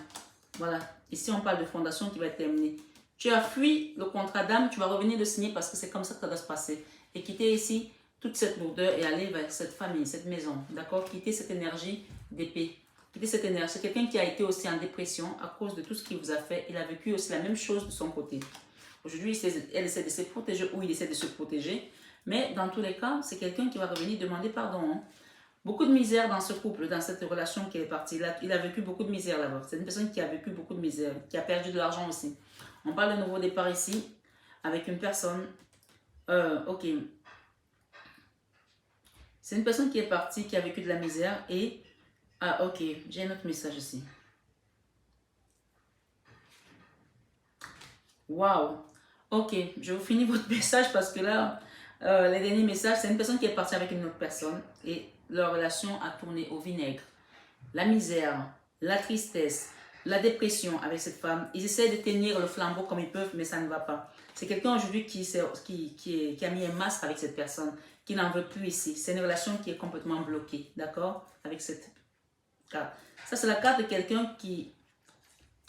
Voilà. Ici, on parle de fondation qui va être terminée. Tu as fui le contrat d'âme, tu vas revenir le signer parce que c'est comme ça que ça doit se passer. Et quitter ici toute cette lourdeur et aller vers cette famille, cette maison. D'accord? Quitter cette énergie d'épée. Quitter cette énergie. C'est quelqu'un qui a été aussi en dépression à cause de tout ce qu'il vous a fait. Il a vécu aussi la même chose de son côté. Aujourd'hui, elle essaie de se protéger ou il essaie de se protéger. Mais dans tous les cas, c'est quelqu'un qui va revenir demander pardon. Hein. Beaucoup de misère dans ce couple, dans cette relation qui est partie. Il a vécu beaucoup de misère là-bas. C'est une personne qui a vécu beaucoup de misère, qui a perdu de l'argent aussi. On parle de nouveau départ ici, avec une personne. Ok. C'est une personne qui est partie, qui a vécu de la misère et... Ah, ok. J'ai un autre message ici. Waouh. Ok, je vous finis votre message parce que là, les derniers messages, c'est une personne qui est partie avec une autre personne et leur relation a tourné au vinaigre. La misère, la tristesse, la dépression avec cette femme. Ils essaient de tenir le flambeau comme ils peuvent, mais ça ne va pas. C'est quelqu'un aujourd'hui qui a mis un masque avec cette personne, qui n'en veut plus ici. C'est une relation qui est complètement bloquée, d'accord? Avec cette carte. Ça, c'est la carte de quelqu'un qui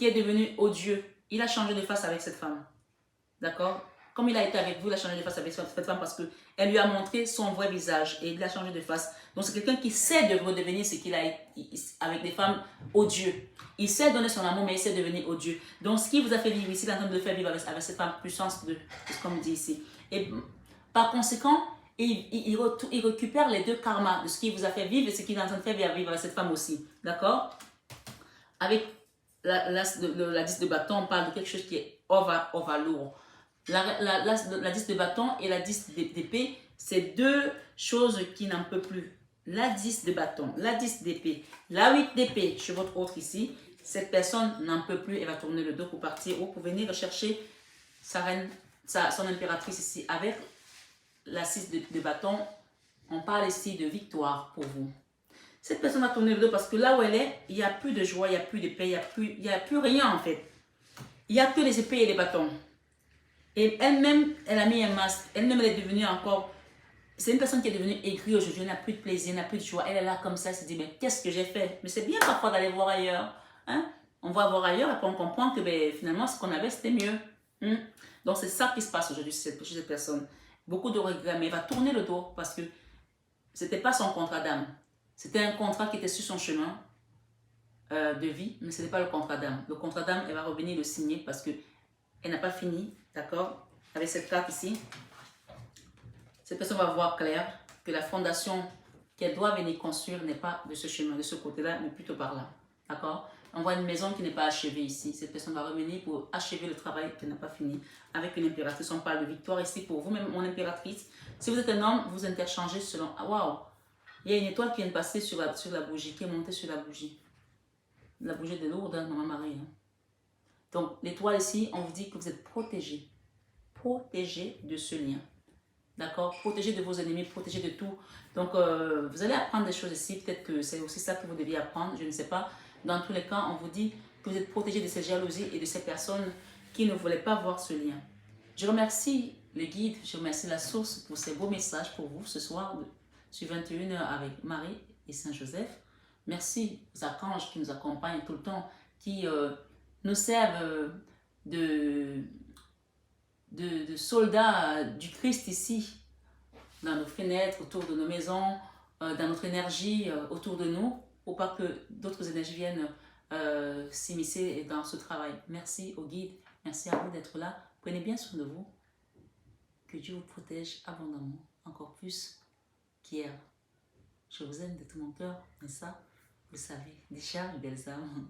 est devenu odieux. Il a changé de face avec cette femme. D'accord? comme il a été avec vous, il a changé de face avec cette femme parce qu'elle lui a montré son vrai visage et il a changé de face. Donc c'est quelqu'un qui sait de redevenir ce qu'il a avec des femmes odieux. Il sait donner son amour, mais il sait devenir odieux. Donc ce qui vous a fait vivre ici, il est en train de le faire vivre avec cette femme puissance de ce qu'on me dit ici. Et par conséquent, il récupère les deux karmas de ce qui vous a fait vivre et ce qu'il est en train de faire vivre avec cette femme aussi. D'accord? Avec la 10 de bâton, on parle de quelque chose qui est lourd. La 10 de bâton et la 10 d'épée, c'est deux choses qui n'en peuvent plus. La 10 de bâton, la 10 d'épée, la 8 d'épée chez votre autre ici, cette personne n'en peut plus, elle va tourner le dos pour partir ou pour venir rechercher sa reine, son impératrice ici. Avec la 6 de bâton, on parle ici de victoire pour vous. Cette personne a tourné le dos parce que là où elle est, il n'y a plus de joie, il n'y a plus de paix, il n'y a plus rien en fait. Il n'y a que les épées et les bâtons. Et elle-même, elle a mis un masque. Elle-même, elle est devenue encore... C'est une personne qui est devenue aigrie aujourd'hui, elle n'a plus de plaisir, elle n'a plus de joie. Elle est là comme ça, elle se dit, mais qu'est-ce que j'ai fait? Mais c'est bien parfois d'aller voir ailleurs. Hein? On va voir ailleurs et puis on comprend que ben, finalement, ce qu'on avait, c'était mieux. Donc c'est ça qui se passe aujourd'hui chez cette personne. Beaucoup de regrets, mais elle va tourner le dos parce que ce n'était pas son contrat d'âme. C'était un contrat qui était sur son chemin de vie, mais ce n'était pas le contrat d'âme. Le contrat d'âme, elle va revenir le signer parce qu'elle n'a pas fini, d'accord? Avec cette carte ici, cette personne va voir clair que la fondation qu'elle doit venir construire n'est pas de ce chemin, de ce côté-là, mais plutôt par là, d'accord? On voit une maison qui n'est pas achevée ici. Cette personne va revenir pour achever le travail qu'elle n'a pas fini avec une impératrice. On parle de victoire ici pour vous-même, mon impératrice. Si vous êtes un homme, vous interchangez selon... Ah, waouh! Il y a une étoile qui vient de passer sur la bougie, qui est montée sur la bougie. La bougie de lourde, hein, Maman Marie. Hein. Donc, l'étoile ici, on vous dit que vous êtes protégé. Protégé de ce lien. D'accord? Protégé de vos ennemis, protégé de tout. Donc, vous allez apprendre des choses ici. Peut-être que c'est aussi ça que vous deviez apprendre. Je ne sais pas. Dans tous les cas, on vous dit que vous êtes protégé de ces jalousies et de ces personnes qui ne voulaient pas voir ce lien. Je remercie le guide, je remercie la source pour ces beaux messages pour vous ce soir sur 21h avec Marie et Saint-Joseph. Merci aux archanges qui nous accompagnent tout le temps, qui nous servent de soldats du Christ ici, dans nos fenêtres, autour de nos maisons, dans notre énergie autour de nous, pour pas que d'autres énergies viennent s'immiscer dans ce travail. Merci au guide, merci à vous d'être là. Prenez bien soin de vous. Que Dieu vous protège abondamment, encore plus qu'hier. Je vous aime de tout mon cœur, mais ça, vous le savez, déjà, les belles âmes.